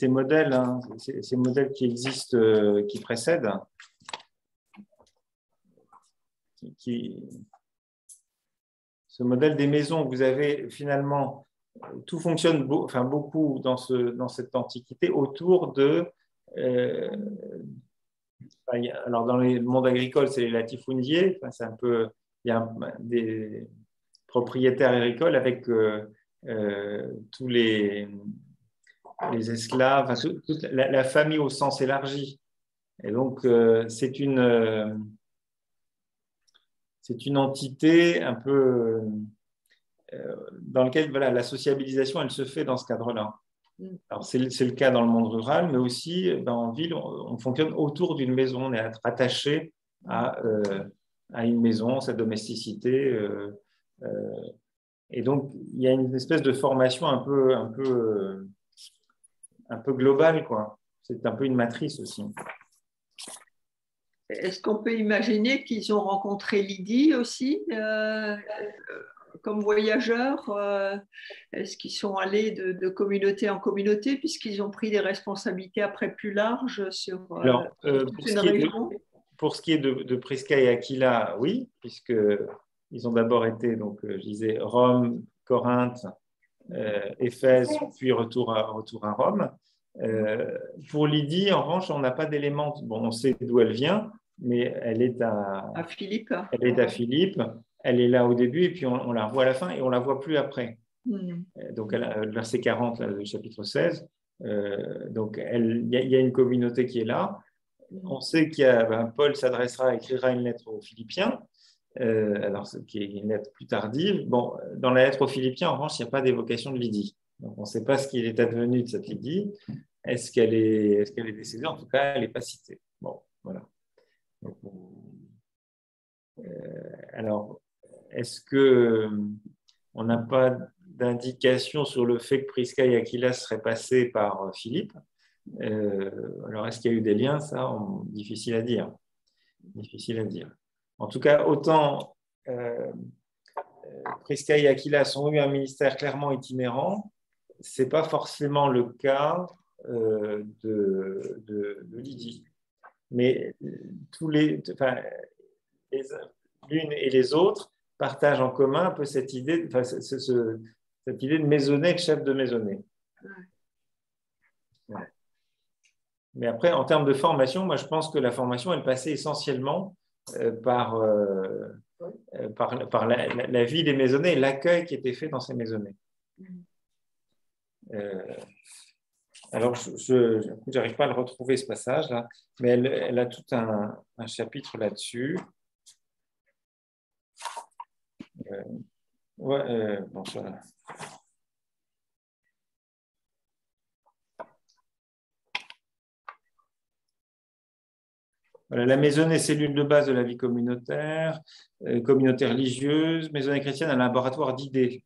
Speaker 1: modèles, hein, ces modèles qui existent, qui précèdent, ce modèle des maisons. Vous avez finalement, tout fonctionne beaucoup dans cette antiquité autour de... alors dans le monde agricole, c'est les latifundiers, c'est un peu... Il y a des propriétaires agricoles avec tous les esclaves, toute la famille au sens élargi. Et donc, c'est une entité un peu dans laquelle la sociabilisation, elle se fait dans ce cadre-là. Alors, c'est le cas dans le monde rural, mais aussi en ville, on fonctionne autour d'une maison, on est attaché à une maison, sa domesticité. Et donc, il y a une espèce de formation un peu globale, quoi. C'est un peu une matrice aussi.
Speaker 2: Est-ce qu'on peut imaginer qu'ils ont rencontré Lydie aussi comme voyageurs? Est-ce qu'ils sont allés de communauté en communauté puisqu'ils ont pris des responsabilités après plus larges sur une région?
Speaker 1: Pour ce qui est de Prisca et Aquila, oui, puisqu'ils ont d'abord été, donc, je disais, Rome, Corinthe, Éphèse, puis retour à Rome. Pour Lydie, en revanche, on n'a pas d'éléments. Bon, on sait d'où elle vient, mais elle est à
Speaker 2: Philippe.
Speaker 1: Elle est à Philippe. Elle est là au début et puis on la revoit à la fin et on la voit plus après. Donc, le verset 40 du chapitre 16. Donc, il y a une communauté qui est là. On sait Paul s'adressera, écrira une lettre aux Philippiens, alors qui est une lettre plus tardive. Bon, dans la lettre aux Philippiens, en revanche, il n'y a pas d'évocation de Lydie. Donc, on ne sait pas ce qu'il est advenu de cette Lydie. Est-ce qu'elle est décédée? En tout cas, elle n'est pas citée. Bon, voilà. Donc, alors, est-ce qu'on n'a pas d'indication sur le fait que Prisca et Aquila seraient passés par Philippe? Alors, est-ce qu'il y a eu des liens? Ça, difficile à dire. Difficile à dire. En tout cas, autant Prisca et Aquila ont eu un ministère clairement itinérant, ce n'est pas forcément le cas de Lydie. Mais l'une et les autres partagent en commun un peu cette idée, cette idée de maisonnée, de chef de maisonnée. Ouais. Mais après, en termes de formation, moi, je pense que la formation, elle passait essentiellement par la vie des maisonnées et l'accueil qui était fait dans ces maisonnées. Alors, je n'arrive pas à le retrouver, ce passage-là, mais elle a tout un chapitre là-dessus. Bon, ça... Voilà, la maisonnée, cellule de base de la vie communautaire, communauté religieuse, maisonnée chrétienne, un laboratoire d'idées.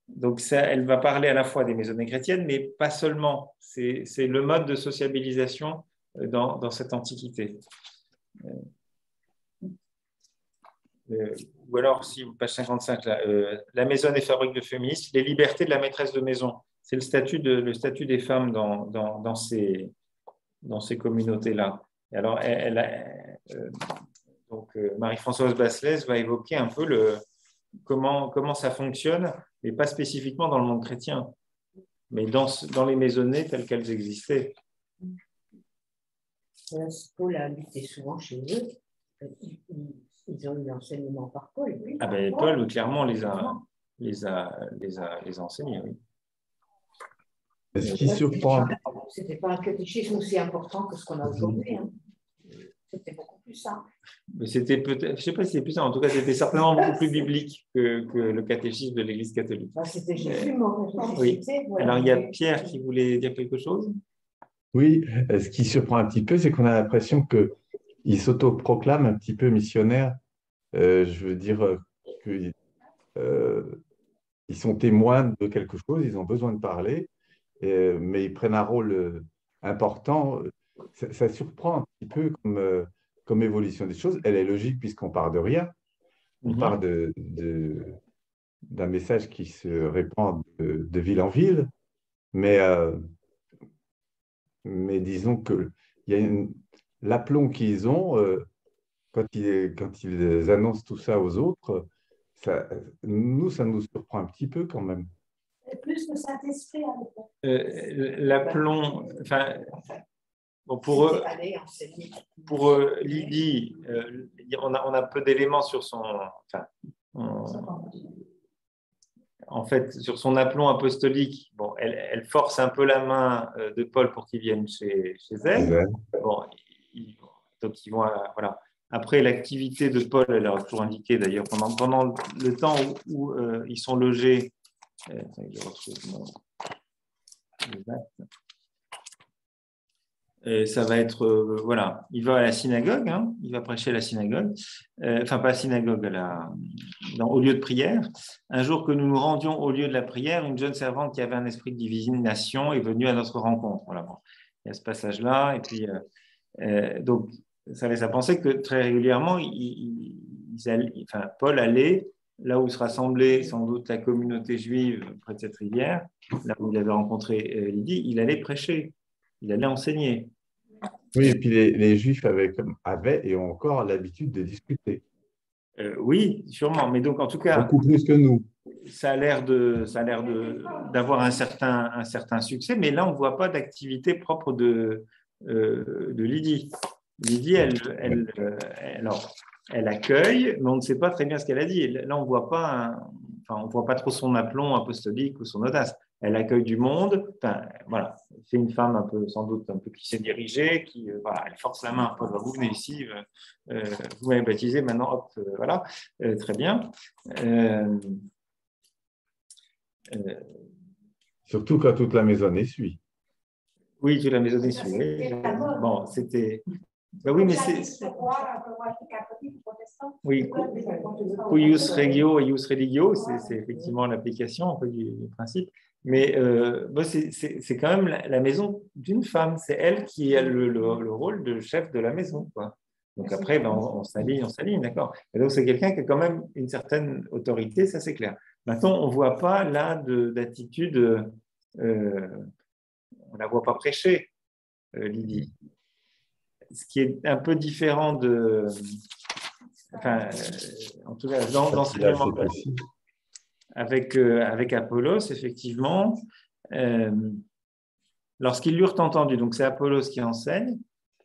Speaker 1: Donc, ça, elle va parler à la fois des maisonnées chrétiennes, mais pas seulement. C'est le mode de sociabilisation dans cette antiquité. Ou alors, si page 55, là, la maisonnée fabrique de féministes, les libertés de la maîtresse de maison. C'est le statut des femmes dans ces communautés-là. Et alors, Marie-Françoise Basselès va évoquer un peu comment ça fonctionne, mais pas spécifiquement dans le monde chrétien. mais dans les maisonnées telles qu'elles existaient.
Speaker 4: Paul a habité souvent chez eux. Ils ont eu l'enseignement par Paul. Oui,
Speaker 1: Ah ben, Paul, clairement, les a enseignés, oui.
Speaker 5: Ce qui surprend,
Speaker 4: C'était pas un catéchisme aussi important que ce qu'on a aujourd'hui. Hein. C'était beaucoup plus simple.
Speaker 1: Mais c'était peut-être, je ne sais pas si c'est plus ça, en tout cas, c'était certainement beaucoup plus biblique que le catéchisme de l'Église catholique.
Speaker 4: Bah, c'était Jésus, mon
Speaker 1: Oui.
Speaker 4: Voilà.
Speaker 1: Alors, il y a Pierre qui voulait dire quelque chose.
Speaker 5: oui, ce qui surprend un petit peu, c'est qu'on a l'impression qu'ils s'autoproclament un petit peu missionnaires. Je veux dire qu'ils sont témoins de quelque chose, ils ont besoin de parler, mais ils prennent un rôle important. Ça surprend un petit peu comme évolution des choses. Elle est logique puisqu'on part de rien. On part d'un message qui se répand de ville en ville, mais disons que il y a l'aplomb qu'ils ont quand ils annoncent tout ça aux autres, ça nous surprend un petit peu quand même.
Speaker 3: Et plus le Saint-Esprit à l'époque.
Speaker 1: L'aplomb, enfin, bon, pour Lydie, on a peu d'éléments sur son, enfin, en fait, sur son aplomb apostolique. Bon, elle force un peu la main de Paul pour qu'il vienne chez elle. Bon, donc ils vont, voilà. Après, l'activité de Paul, elle a toujours indiqué d'ailleurs pendant le temps où ils sont logés. Je retrouve les actes. Ça va être, voilà, il va à la synagogue, hein, il va prêcher à la synagogue, enfin pas à la synagogue, au lieu de prière. Un jour que nous nous rendions au lieu de la prière, une jeune servante qui avait un esprit de divination est venue à notre rencontre. Voilà, bon. Il y a ce passage-là, et puis donc ça laisse à penser que très régulièrement, Paul allait là où se rassemblait sans doute la communauté juive près de cette rivière, là où il avait rencontré Lydie, il allait prêcher, il allait enseigner.
Speaker 5: Oui, et puis les Juifs avaient et ont encore l'habitude de discuter.
Speaker 1: Oui, sûrement. Mais donc, en tout cas,
Speaker 5: beaucoup plus que nous.
Speaker 1: Ça a l'air d'avoir un certain succès, mais là, on ne voit pas d'activité propre de Lydie. Lydie, elle accueille, mais on ne sait pas très bien ce qu'elle a dit. Là, on ne voit pas trop son aplomb apostolique ou son audace. Elle accueille du monde. Enfin, voilà, c'est une femme sans doute un peu qui s'est dirigée, qui voilà, elle force la main. Paul, vous venez ici, vous m'avez baptisé, maintenant, hop, voilà, très bien.
Speaker 5: Surtout quand toute la maisonnée suit.
Speaker 1: Oui, toute la maisonnée suit. Oui. Bon, c'était. Ben oui, mais c'est. Oui, cuius regio et ius religio, c'est effectivement l'application du principe. Mais c'est quand même la maison d'une femme. C'est elle qui a le rôle de chef de la maison, quoi. Donc après, ben, on s'aligne, d'accord. Et donc c'est quelqu'un qui a quand même une certaine autorité, ça c'est clair. Maintenant, on ne voit pas là d'attitude, on ne la voit pas prêcher, Lydie. Ce qui est un peu différent en tout cas, dans l'enseignement avec Apollos, effectivement, lorsqu'ils l'eurent entendu, donc c'est Apollos qui enseigne,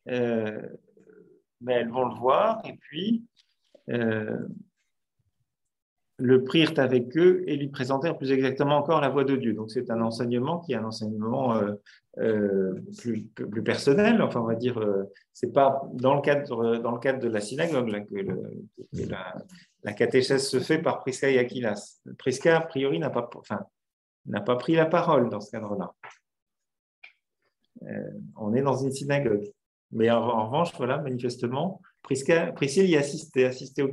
Speaker 1: mais elles vont le voir et puis le prirent avec eux et lui présentèrent plus exactement encore la voie de Dieu. Donc c'est un enseignement qui est un enseignement plus personnel. Enfin, on va dire, c'est pas dans le cadre de la synagogue là, que la catéchèse se fait par Prisca et Aquilas. Prisca, a priori, n'a pas pris la parole dans ce cadre-là. On est dans une synagogue. Mais en revanche, voilà, manifestement, Priscille y assistait au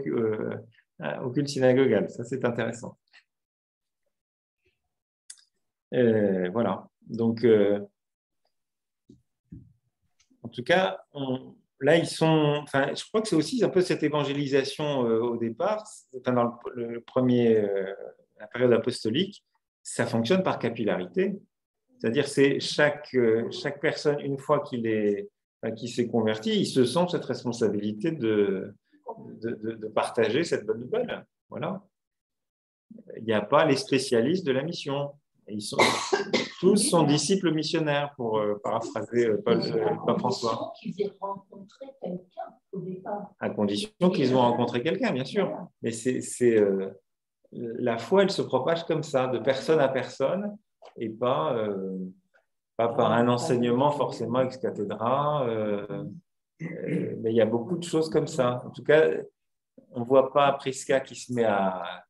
Speaker 1: culte synagogal. Ça, c'est intéressant. Voilà. Donc, en tout cas, là, ils sont. Enfin, je crois que c'est aussi un peu cette évangélisation au départ. Dans la période apostolique, ça fonctionne par capillarité. C'est-à-dire, c'est chaque personne, une fois qu'il s'est converti, il se sent cette responsabilité de partager cette bonne nouvelle. Voilà. Il n'y a pas les spécialistes de la mission. Tous sont disciples missionnaires, pour paraphraser Pape François.
Speaker 4: Qu'ils aient rencontré quelqu'un au départ.
Speaker 1: À condition qu'ils ont rencontré quelqu'un, bien sûr. Mais la foi, elle se propage comme ça, de personne à personne, et pas par un enseignement forcément ex cathedra. Mais il y a beaucoup de choses comme ça. En tout cas, on ne voit pas Prisca qui se met à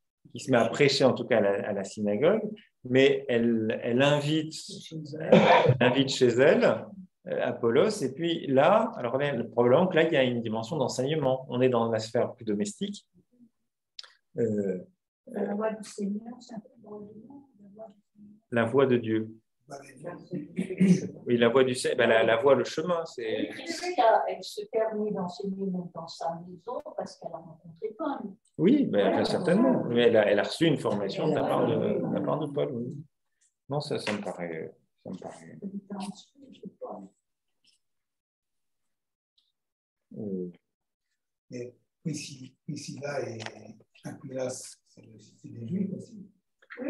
Speaker 1: prêcher, en tout cas à la synagogue, mais elle invite chez elle Apollos. Et puis là, alors probablement que là, il y a une dimension d'enseignement. On est dans la sphère plus domestique.
Speaker 3: La voix du Seigneur, c'est un peu
Speaker 1: la voix de Dieu. Oui, la voix du Seigneur, la voix, le chemin.
Speaker 4: Et elle se permet d'enseigner même dans sa maison parce qu'elle a rencontré Paul.
Speaker 1: Oui, certainement. Mais elle a reçu une formation de la part de Paul. Oui. Non, ça me paraît.
Speaker 6: Et Priscilla et Aquilas, c'est des juifs aussi.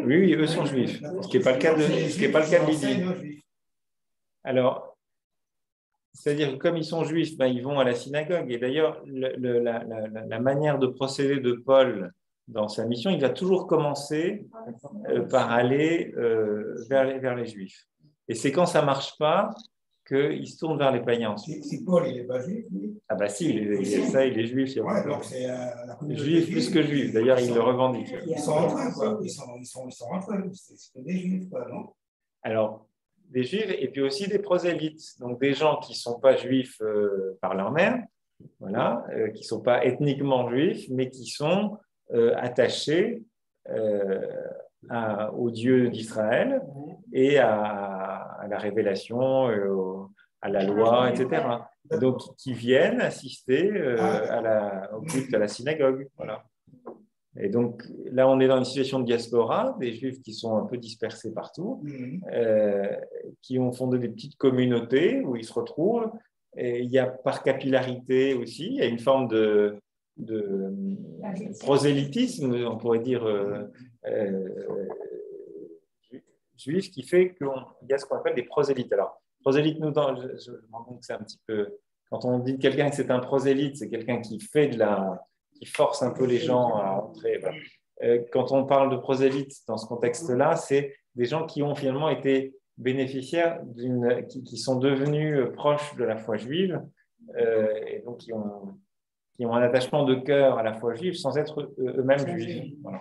Speaker 1: Oui, eux sont juifs. Ce qui n'est pas le cas de Lydie. Alors, c'est-à-dire que comme ils sont juifs, ils vont à la synagogue. Et d'ailleurs, la manière de procéder de Paul dans sa mission, il va toujours commencer par aller vers les juifs. Et c'est quand ça ne marche pas qu'il se tourne vers les païens ensuite.
Speaker 6: Si Paul, il n'est pas juif, oui.
Speaker 1: Ah bah si, il est juif.
Speaker 6: Donc c'est
Speaker 1: juif plus que juif. D'ailleurs, il le revendique.
Speaker 6: Ils sont entre eux, quoi. Ils sont entre eux. C'est des juifs, quoi, non?
Speaker 1: Alors, des juifs et puis aussi des prosélytes. Donc, des gens qui ne sont pas juifs par leur mère, voilà, qui ne sont pas ethniquement juifs, mais qui sont attachés au Dieu d'Israël et à la révélation, à la loi, etc. Donc, qui viennent assister au culte à la synagogue. Voilà. Et donc, là, on est dans une situation de diaspora, des Juifs qui sont un peu dispersés partout, qui ont fondé des petites communautés où ils se retrouvent. Et il y a par capillarité aussi, il y a une forme de prosélytisme, on pourrait dire, juif, qui fait qu'il y a ce qu'on appelle des prosélytes. Alors, prosélyte, je me rends compte que c'est un petit peu... Quand on dit de quelqu'un que c'est un prosélyte, c'est quelqu'un qui qui force un peu les gens à entrer. Voilà. Quand on parle de prosélytes dans ce contexte-là, c'est des gens qui ont finalement été bénéficiaires qui sont devenus proches de la foi juive et donc qui ont un attachement de cœur à la foi juive sans être eux-mêmes juifs. Voilà.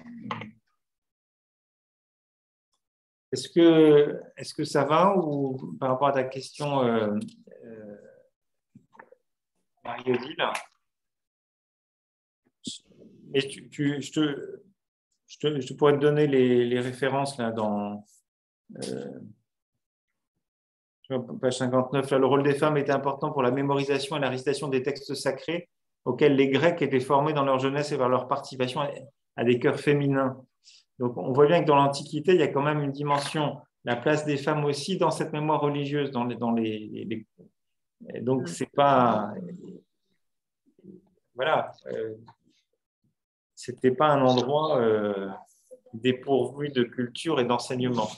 Speaker 1: Est-ce que ça va ou par rapport à ta question, Marie-Odile? Mais je pourrais te donner les références là dans page 59. Là, le rôle des femmes était important pour la mémorisation et la récitation des textes sacrés auxquels les Grecs étaient formés dans leur jeunesse et vers leur participation à des chœurs féminins. Donc, on voit bien que dans l'Antiquité, il y a quand même une dimension, la place des femmes aussi dans cette mémoire religieuse, donc, c'est pas... Voilà. C'était pas un endroit dépourvu de culture et d'enseignement.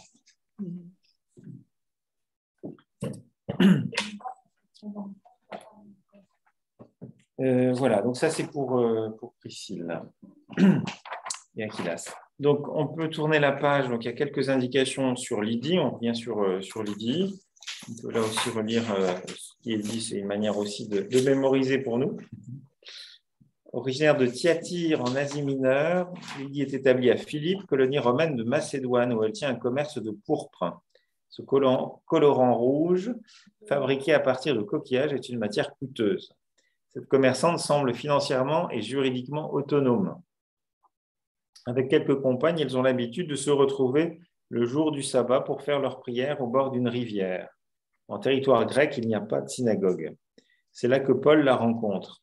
Speaker 1: Voilà, donc ça c'est pour Priscille et Aquilas. Donc on peut tourner la page, donc il y a quelques indications sur Lydie, on revient sur Lydie. On peut là aussi relire ce qui est dit, c'est une manière aussi de mémoriser pour nous. Originaire de Thyatire en Asie mineure, Lydie est établie à Philippe, colonie romaine de Macédoine, où elle tient un commerce de pourpre. Ce colorant rouge, fabriqué à partir de coquillages, est une matière coûteuse. Cette commerçante semble financièrement et juridiquement autonome. Avec quelques compagnes, elles ont l'habitude de se retrouver le jour du sabbat pour faire leurs prières au bord d'une rivière. En territoire grec, il n'y a pas de synagogue. C'est là que Paul la rencontre.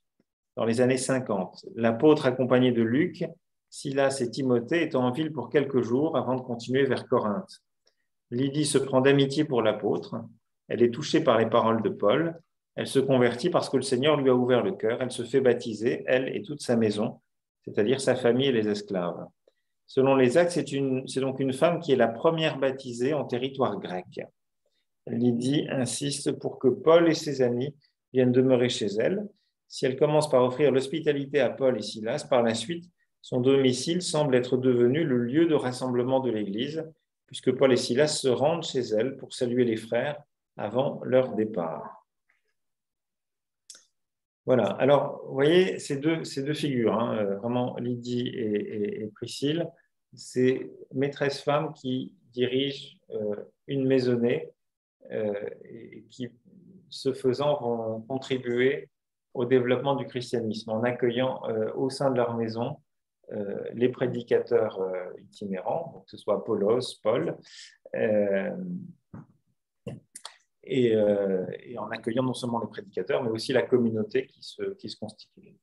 Speaker 1: Dans les années 50, l'apôtre accompagné de Luc, Silas et Timothée étant en ville pour quelques jours avant de continuer vers Corinthe. Lydie se prend d'amitié pour l'apôtre. Elle est touchée par les paroles de Paul. Elle se convertit parce que le Seigneur lui a ouvert le cœur. Elle se fait baptiser, elle et toute sa maison, c'est-à-dire sa famille et les esclaves. Selon les Actes, c'est donc une femme qui est la première baptisée en territoire grec. Lydie insiste pour que Paul et ses amis viennent demeurer chez elle. Si elle commence par offrir l'hospitalité à Paul et Silas, par la suite, son domicile semble être devenu le lieu de rassemblement de l'Église, puisque Paul et Silas se rendent chez elle pour saluer les frères avant leur départ. Voilà, alors vous voyez ces deux figures, vraiment Lydie et Priscille, c'est maîtresse femme qui dirigent une maisonnée et qui, ce faisant, vont contribuer au développement du christianisme en accueillant au sein de leur maison les prédicateurs itinérants, donc que ce soit Apollos, Paul, et en accueillant non seulement les prédicateurs, mais aussi la communauté qui se constitue.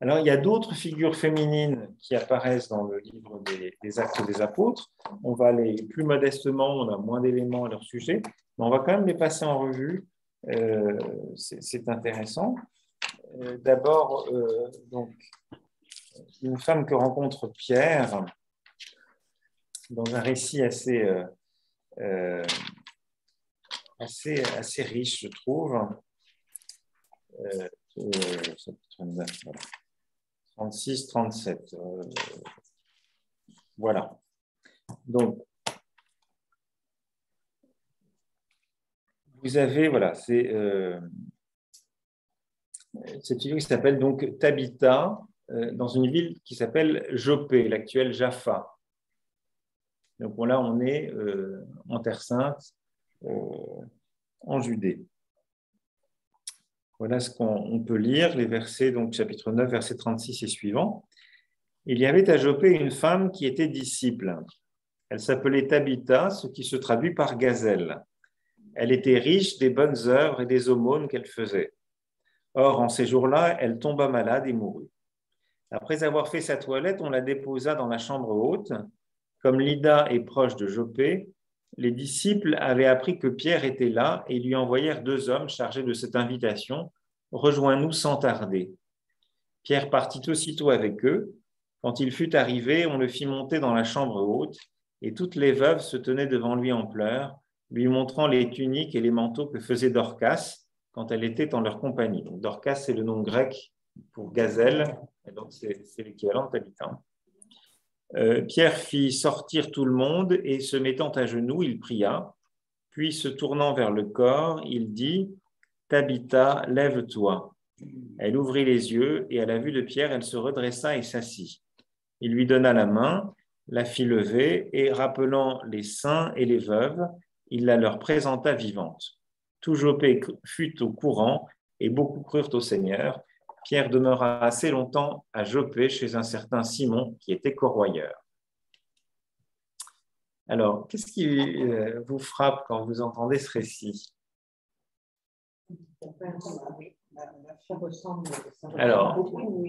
Speaker 1: Alors, il y a d'autres figures féminines qui apparaissent dans le livre des Actes des Apôtres. On va aller plus modestement, on a moins d'éléments à leur sujet, mais on va quand même les passer en revue. C'est intéressant. D'abord, donc, une femme que rencontre Pierre dans un récit assez riche, je trouve. Chapitre 9, voilà. 36, 37. Voilà. Donc, vous avez, voilà, c'est cette figure qui s'appelle donc Tabitha, dans une ville qui s'appelle Jopé, l'actuelle Jaffa. Donc là, on est en Terre Sainte, en Judée. Voilà ce qu'on peut lire, les versets, donc chapitre 9, versets 36 et suivants. Il y avait à Jopé une femme qui était disciple. Elle s'appelait Tabitha, ce qui se traduit par gazelle. Elle était riche des bonnes œuvres et des aumônes qu'elle faisait. Or, en ces jours-là, elle tomba malade et mourut. Après avoir fait sa toilette, on la déposa dans la chambre haute. Comme Lydda est proche de Jopé, les disciples avaient appris que Pierre était là et lui envoyèrent 2 hommes chargés de cette invitation. « Rejoins-nous sans tarder. » Pierre partit aussitôt avec eux. Quand il fut arrivé, on le fit monter dans la chambre haute et toutes les veuves se tenaient devant lui en pleurs, lui montrant les tuniques et les manteaux que faisait Dorcas quand elle était en leur compagnie. Donc, Dorcas, c'est le nom grec pour gazelle, et donc c'est l'équivalent de Tabitha. Pierre fit sortir tout le monde et se mettant à genoux, il pria. Puis se tournant vers le corps, il dit « Tabitha, lève-toi ». Elle ouvrit les yeux et à la vue de Pierre, elle se redressa et s'assit. Il lui donna la main, la fit lever et rappelant les saints et les veuves, il la leur présenta vivante. Tout Jopé fut au courant et beaucoup crurent au Seigneur. Pierre demeura assez longtemps à Jopé chez un certain Simon qui était corroyeur. Alors, qu'est-ce qui vous frappe quand vous entendez ce récit?
Speaker 4: Ça ressemble
Speaker 1: Alors,
Speaker 4: beaucoup,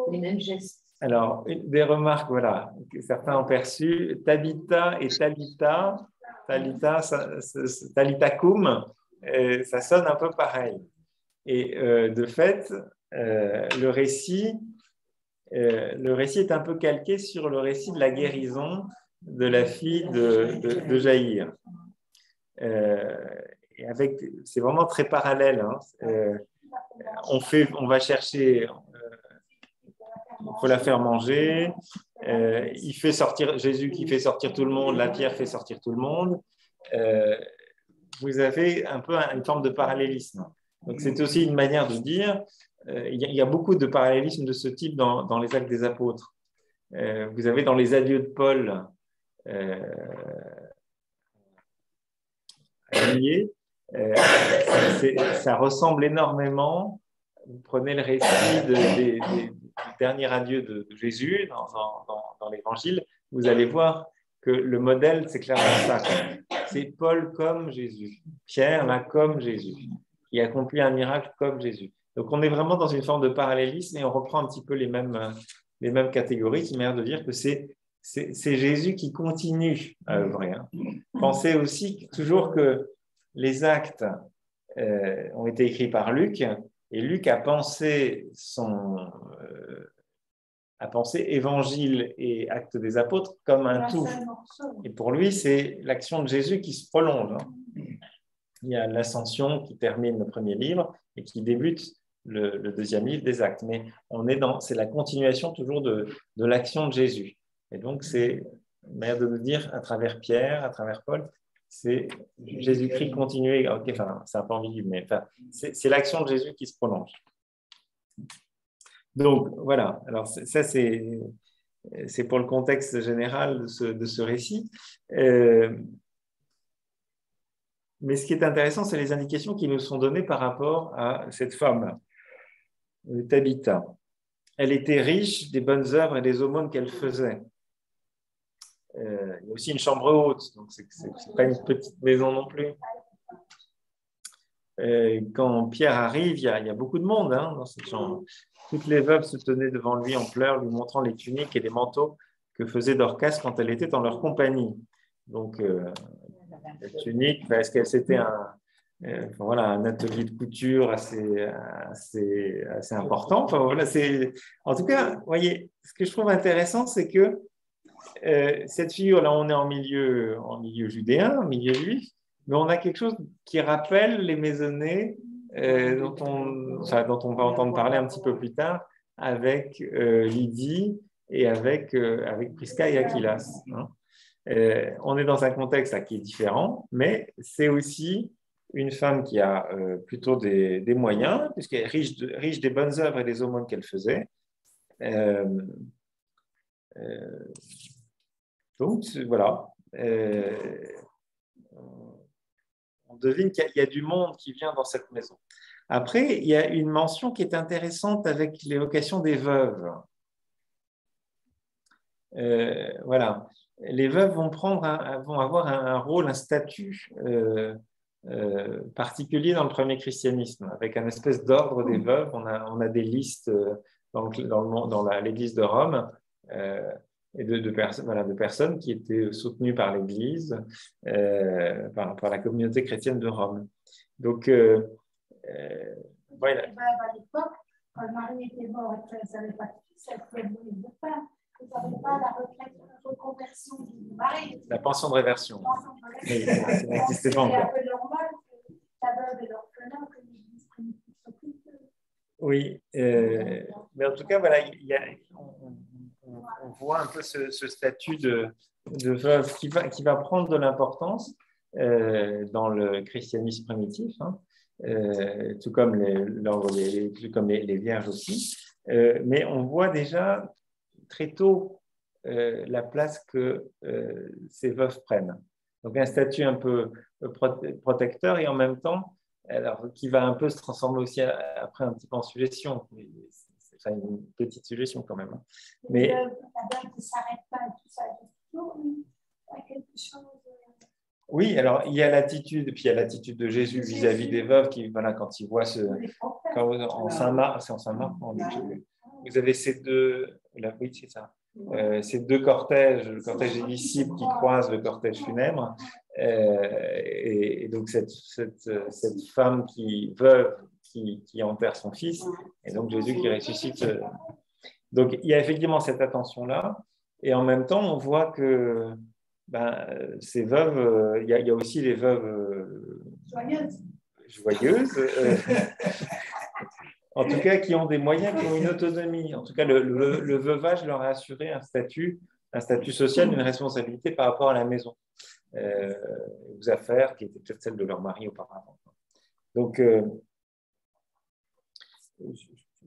Speaker 4: les mêmes gestes.
Speaker 1: Alors, des remarques, voilà, que certains ont perçues. Tabitha et Talitha, Talitacum, ça sonne un peu pareil. Et de fait, le récit est un peu calqué sur le récit de la guérison de la fille de Jaïr. C'est vraiment très parallèle. Hein. On va chercher, il faut la faire manger. Il fait sortir Jésus qui fait sortir tout le monde, la Pierre fait sortir tout le monde. Vous avez un peu une forme de parallélisme. Donc c'est aussi une manière de dire. Il y a beaucoup de parallélisme de ce type dans les Actes des Apôtres. Vous avez dans les adieux de Paul ça ressemble énormément. Vous prenez le récit du dernier adieu de Jésus dans l'Évangile, vous allez voir que le modèle, c'est clairement ça. C'est Paul comme Jésus, Pierre là comme Jésus, qui accomplit un miracle comme Jésus. Donc on est vraiment dans une forme de parallélisme et on reprend un petit peu les mêmes catégories, c'est une manière de dire que c'est Jésus qui continue à œuvrer. Hein. Pensez aussi toujours que les actes ont été écrits par Luc et Luc a pensé à penser évangile et acte des apôtres comme un tout. Et pour lui, c'est l'action de Jésus qui se prolonge. Il y a l'ascension qui termine le premier livre et qui débute le deuxième livre des Actes. Mais c'est la continuation toujours de l'action de Jésus. Et donc, c'est une manière de nous dire, à travers Pierre, à travers Paul, c'est Jésus-Christ continuer. Okay, enfin, c'est un peu ambigu, mais enfin, c'est l'action de Jésus qui se prolonge. Donc, voilà. Alors, ça, c'est pour le contexte général de ce récit. Mais ce qui est intéressant, c'est les indications qui nous sont données par rapport à cette femme, Tabitha. Elle était riche des bonnes œuvres et des aumônes qu'elle faisait. Il y a aussi une chambre haute, donc ce n'est pas une petite maison non plus. Quand Pierre arrive, il y a beaucoup de monde dans cette chambre. Toutes les veuves se tenaient devant lui en pleurs, lui montrant les tuniques et les manteaux que faisait Dorcas quand elle était en leur compagnie. Donc, la tunique, est-ce qu'elle c'était un atelier de couture assez important. Enfin, voilà, en tout cas, vous voyez, ce que je trouve intéressant, c'est que cette figure-là, on est en milieu judéen, en milieu juif, mais on a quelque chose qui rappelle les maisonnées dont on va entendre parler un petit peu plus tard avec Lydie et avec Prisca et Aquilas. On est dans un contexte qui est différent, mais c'est aussi une femme qui a plutôt des moyens, puisqu'elle est riche des bonnes œuvres et des aumônes qu'elle faisait. Donc, voilà. On devine qu'il y a du monde qui vient dans cette maison. Après, il y a une mention qui est intéressante avec l'évocation des veuves. Voilà. Les veuves vont avoir un rôle, un statut particulier dans le premier christianisme, avec un espèce d'ordre des veuves. On a des listes dans l'Église de Rome et de personnes qui étaient soutenues par l'Église, par la communauté chrétienne de Rome. Donc, voilà.
Speaker 3: À l'époque, quand le mari était mort et qu'elle ne savait pas qui, elle pouvait mourir de faim. Vous n'avez pas la retraite de reconversion du mari.
Speaker 1: La pension de réversion.
Speaker 3: C'est un peu normal que la veuve et l'orphelin, que l'Église primitive s'occupe.
Speaker 1: Oui, mais en tout cas, voilà, on voit un peu ce statut de veuve qui va prendre de l'importance dans le christianisme primitif, tout comme les vierges aussi. Mais on voit déjà très tôt la place que ces veuves prennent. Donc un statut un peu protecteur et en même temps, alors, qui va un peu se transformer aussi après un petit peu en suggestion. C'est une petite suggestion quand même. Mais
Speaker 3: la veuve ne s'arrête pas et tout ça, il y a quelque chose.
Speaker 1: Oui, alors il y a l'attitude, puis il y a l'attitude de Jésus vis-à-vis des veuves qui, voilà, quand il voit en Saint-Marc, c'est en Saint-Marc, vous avez ces deux, oui, c'est ça, ces deux cortèges, le cortège des disciples qui croisent le cortège funèbre, et donc cette femme veuve qui enterre son fils, et donc Jésus qui ressuscite. Donc il y a effectivement cette attention-là, et en même temps on voit que ces veuves, il y a aussi les veuves joyeuses, en tout cas qui ont des moyens, qui ont une autonomie. En tout cas, le veuvage leur a assuré un statut social, une responsabilité par rapport à la maison, aux affaires qui étaient peut-être celles de leur mari auparavant. Donc,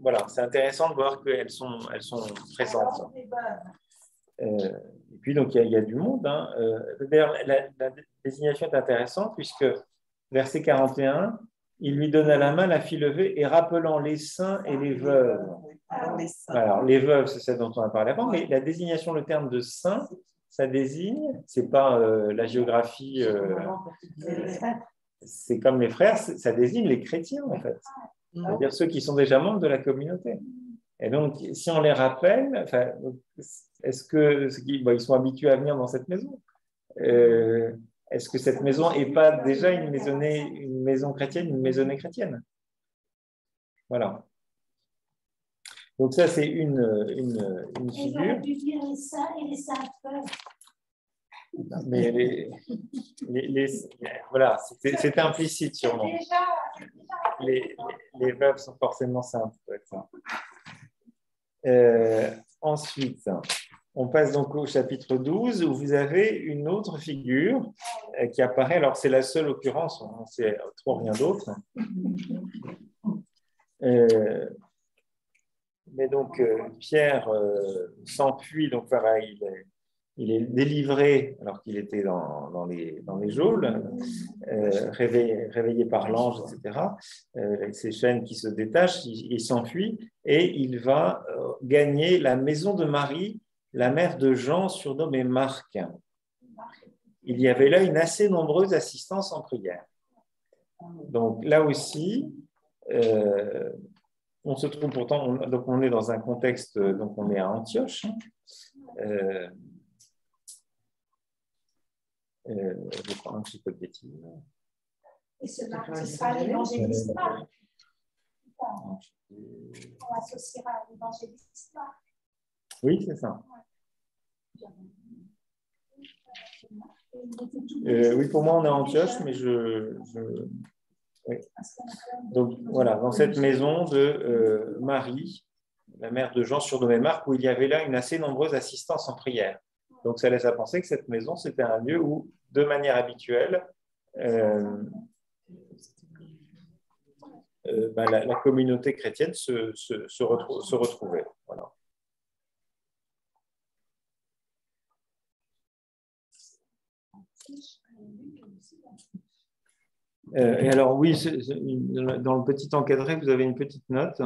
Speaker 1: voilà, c'est intéressant de voir qu'elles sont présentes. Et puis, donc, il y a du monde. D'ailleurs, la désignation est intéressante puisque, verset 41, il lui donna la main, la fit lever et rappelant les saints et les veuves. Alors, les veuves, c'est celle dont on a parlé avant, mais la désignation, le terme de saint, ça désigne, c'est pas la géographie, c'est comme les frères, ça désigne les chrétiens en fait, c'est-à-dire ceux qui sont déjà membres de la communauté. Et donc, si on les rappelle, enfin, est-ce qu'ils sont habitués à venir dans cette maison? Est-ce que cette maison n'est pas déjà une maison chrétienne, une maisonnée chrétienne? Voilà. Donc ça, c'est une
Speaker 3: Et
Speaker 1: figure.
Speaker 3: j'aurais pu dire les saints et les saintes veuves.
Speaker 1: Mais voilà, c'était implicite sûrement. Les veuves sont forcément saintes. Ensuite, on passe donc au chapitre 12 où vous avez une autre figure qui apparaît. Alors, c'est la seule occurrence, on ne sait trop rien d'autre. Mais donc, Pierre s'enfuit, donc pareil, il est délivré alors qu'il était dans les geôles, réveillé par l'ange, etc. Avec ses chaînes qui se détachent, il s'enfuit et il va gagner la maison de Marie, la mère de Jean, surnommée Marc. Il y avait là une assez nombreuse assistance en prière. Donc là aussi, on se trouve pourtant, donc on est dans un contexte, donc on est à Antioche. Je prends un petit peu de bêtises.
Speaker 3: Et ce sera l'évangéliste Marc. On associera à l'évangéliste Marc.
Speaker 1: Oui, c'est ça. Oui, pour moi, on est à Antioche, mais oui. Donc voilà, dans cette maison de Marie, la mère de Jean surnommé Marc, où il y avait là une assez nombreuse assistance en prière. Donc ça laisse à penser que cette maison, c'était un lieu où, de manière habituelle, la communauté chrétienne se retrouvait. Voilà. Et alors oui, dans le petit encadré, vous avez une petite note.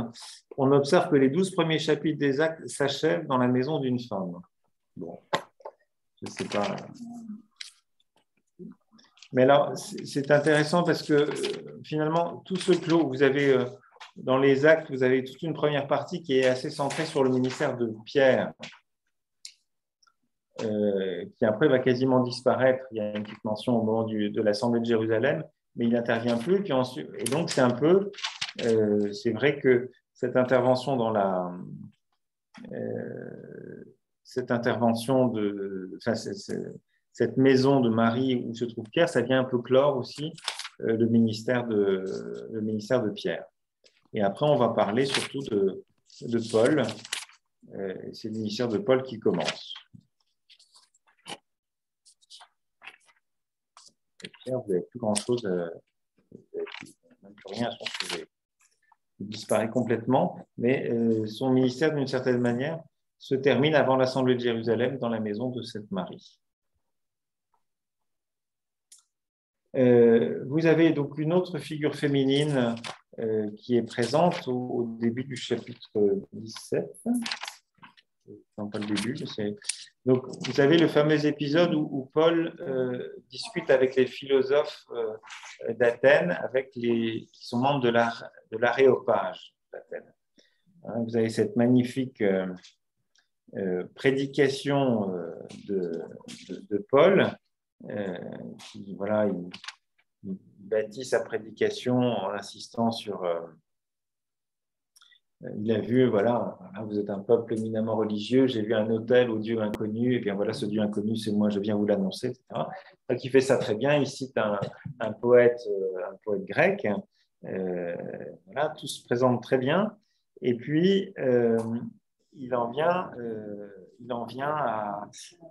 Speaker 1: On observe que les 12 premiers chapitres des Actes s'achèvent dans la maison d'une femme. Bon, je ne sais pas. Mais alors, c'est intéressant parce que finalement, tout ce clos, vous avez dans les Actes, vous avez toute une première partie qui est assez centrée sur le ministère de Pierre, qui après va quasiment disparaître. Il y a une petite mention au moment de l'Assemblée de Jérusalem, mais il n'intervient plus. Puis ensuite, et donc, c'est un peu, c'est vrai que cette intervention dans cette intervention cette maison de Marie où se trouve Pierre, ça vient un peu clore aussi le ministère de Pierre. Et après, on va parler surtout de Paul. C'est le ministère de Paul qui commence. Et Pierre, vous n'avez plus grand-chose, même plus rien à son sujet. Il disparaît complètement, mais son ministère, d'une certaine manière, se termine avant l'Assemblée de Jérusalem dans la maison de cette Marie. Vous avez donc une autre figure féminine qui est présente au début du chapitre 17. Non, pas le début. Donc, vous avez le fameux épisode où Paul discute avec les philosophes d'Athènes, qui sont membres de l'Aréopage d'Athènes. Vous avez cette magnifique prédication de Paul, qui, voilà, il bâtit sa prédication en insistant sur... il a vu, voilà, vous êtes un peuple éminemment religieux, j'ai vu un autel au Dieu inconnu, et bien voilà, ce Dieu inconnu, c'est moi, je viens vous l'annoncer, etc. Donc, il fait ça très bien, il cite un poète grec, voilà, tout se présente très bien, et puis il en vient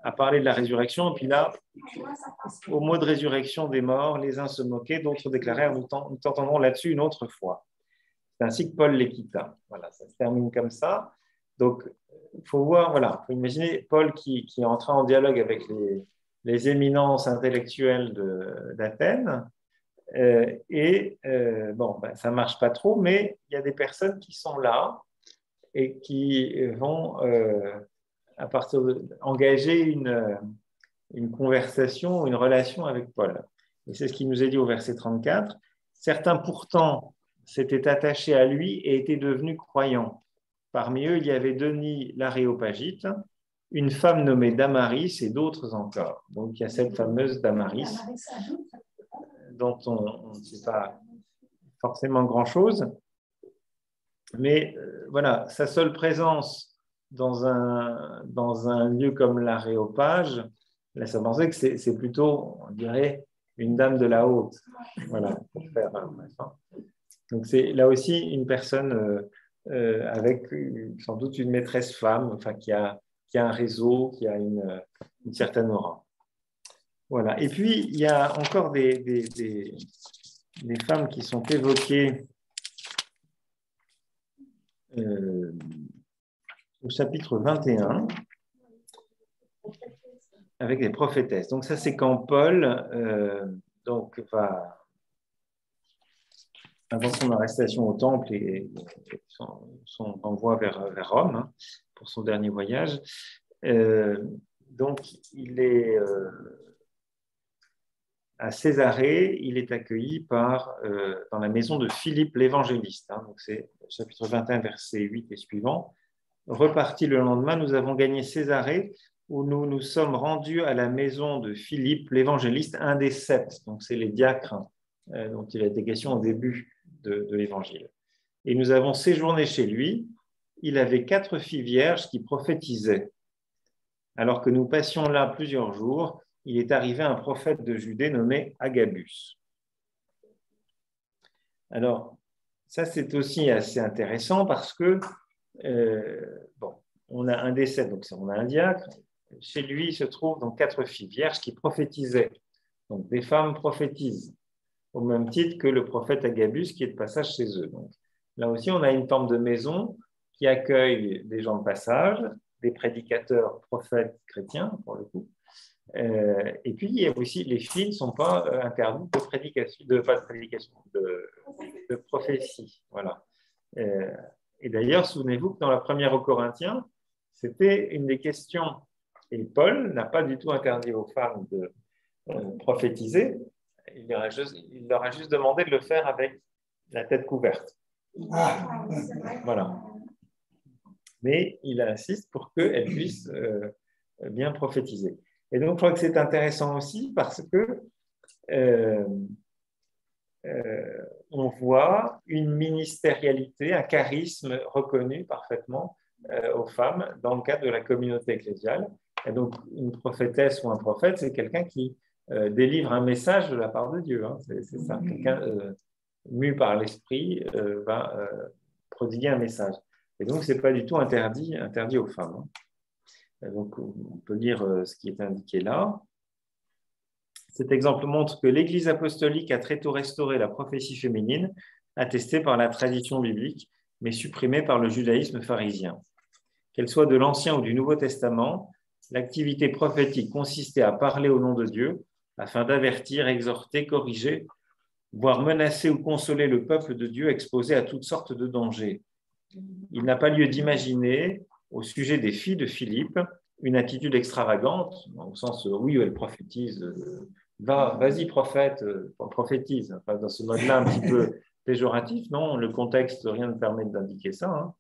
Speaker 1: à parler de la résurrection, et puis là, au mot de résurrection des morts, les uns se moquaient, d'autres déclarèrent, nous t'entendrons là-dessus une autre fois. C'est ainsi que Paul les quitta. Voilà, ça se termine comme ça. Donc, il faut voir, voilà, il faut imaginer Paul qui est entré en dialogue avec les éminences intellectuelles d'Athènes. Bon, ça ne marche pas trop, mais il y a des personnes qui sont là et qui vont, engager une conversation, une relation avec Paul. Et c'est ce qui nous est dit au verset 34. Certains pourtant s'étaient attachés à lui et étaient devenus croyants. Parmi eux, il y avait Denis l'Aréopagite, une femme nommée Damaris et d'autres encore. Donc, il y a cette fameuse Damaris dont on ne sait pas forcément grand-chose. Mais voilà, sa seule présence dans un lieu comme l'Aréopage laisse à penser que c'est plutôt, on dirait, une dame de la haute. Voilà, pour faire bref, hein. Donc c'est là aussi une personne avec sans doute une maîtresse femme, enfin, qui a un réseau, qui a une certaine aura. Voilà. Et puis, il y a encore des femmes qui sont évoquées au chapitre 21 avec des prophétesses. Donc ça, c'est quand Paul va, avant son arrestation au temple et son envoi vers Rome, hein, pour son dernier voyage. Donc, il est à Césarée, il est accueilli dans la maison de Philippe l'évangéliste. Hein, donc c'est chapitre 21, versets 8 et suivants. Reparti le lendemain, nous avons gagné Césarée, où nous nous sommes rendus à la maison de Philippe l'évangéliste, un des 7. Donc c'est les diacres dont il a été question au début de l'évangile. Et nous avons séjourné chez lui. Il avait 4 filles vierges qui prophétisaient. Alors que nous passions là plusieurs jours, il est arrivé un prophète de Judée nommé Agabus. Alors, ça c'est aussi assez intéressant parce que, on a un des 7, donc on a un diacre. Chez lui se trouvent donc 4 filles vierges qui prophétisaient. Donc des femmes prophétisent, au même titre que le prophète Agabus qui est de passage chez eux. Donc, là aussi, on a une forme de maison qui accueille des gens de passage, des prédicateurs, prophètes chrétiens, pour le coup. Et puis, il y a aussi, les filles ne sont pas interdites de prophétie. Voilà. Et d'ailleurs, souvenez-vous que dans la première aux Corinthiens, c'était une des questions. Et Paul n'a pas du tout interdit aux femmes de prophétiser. Il leur a juste demandé de le faire avec la tête couverte. Voilà. Mais il insiste pour qu'elles puissent bien prophétiser. Et donc, je crois que c'est intéressant aussi parce que on voit une ministérialité, un charisme reconnu parfaitement aux femmes dans le cadre de la communauté ecclésiale. Et donc, une prophétesse ou un prophète, c'est quelqu'un qui délivre un message de la part de Dieu. Hein. C'est ça. Quelqu'un mu par l'esprit va prodiguer un message. Et donc, ce n'est pas du tout interdit aux femmes. Hein. Donc, on peut lire ce qui est indiqué là. Cet exemple montre que l'Église apostolique a très tôt restauré la prophétie féminine, attestée par la tradition biblique, mais supprimée par le judaïsme pharisien. Qu'elle soit de l'Ancien ou du Nouveau Testament, l'activité prophétique consistait à parler au nom de Dieu afin d'avertir, exhorter, corriger, voire menacer ou consoler le peuple de Dieu exposé à toutes sortes de dangers. Il n'a pas lieu d'imaginer, au sujet des filles de Philippe, une attitude extravagante, au sens oui, elle prophétise, vas-y prophète, prophétise, enfin, dans ce mode-là un petit peu péjoratif, non, le contexte, rien ne permet d'indiquer ça. Hein.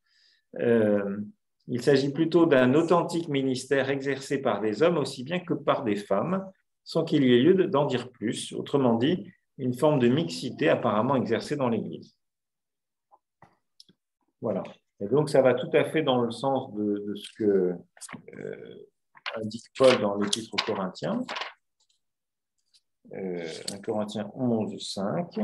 Speaker 1: Il s'agit plutôt d'un authentique ministère exercé par des hommes aussi bien que par des femmes, sans qu'il y ait lieu d'en dire plus, autrement dit, une forme de mixité apparemment exercée dans l'Église. Voilà. Et donc, ça va tout à fait dans le sens de ce que indique Paul dans l'Épître aux Corinthiens. 1 Corinthiens 11, 5.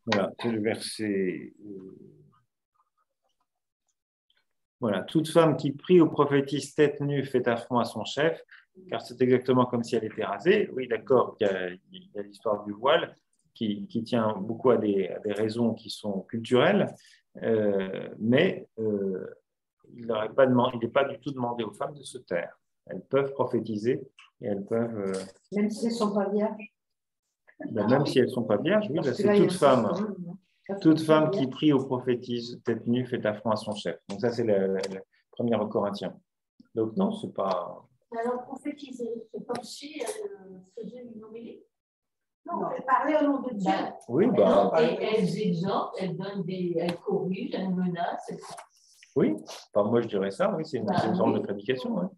Speaker 1: Voilà, c'est le verset. Voilà, toute femme qui prie ou prophétise tête nue fait affront à son chef, car c'est exactement comme si elle était rasée. Oui, d'accord, il y a l'histoire du voile qui tient beaucoup à des raisons qui sont culturelles, mais il n'est pas du tout demandé aux femmes de se taire. Elles peuvent prophétiser et elles peuvent...
Speaker 4: Même si elles ne sont pas vierges.
Speaker 1: Même si elles ne sont pas vierges, oui, c'est toute femme qui prie ou prophétise tête nue fait affront à son chef. Donc ça, c'est la première aux Corinthiens. Donc non, c'est pas...
Speaker 3: Alors, prophétiser, c'est comme si elle faisait une homélie. Non, elle parlait au nom de Dieu.
Speaker 1: Oui,
Speaker 7: et elles exhortent, elles corrigent, elles menacent.
Speaker 1: Oui, moi je dirais ça, oui, c'est une forme de prédication. Ouais.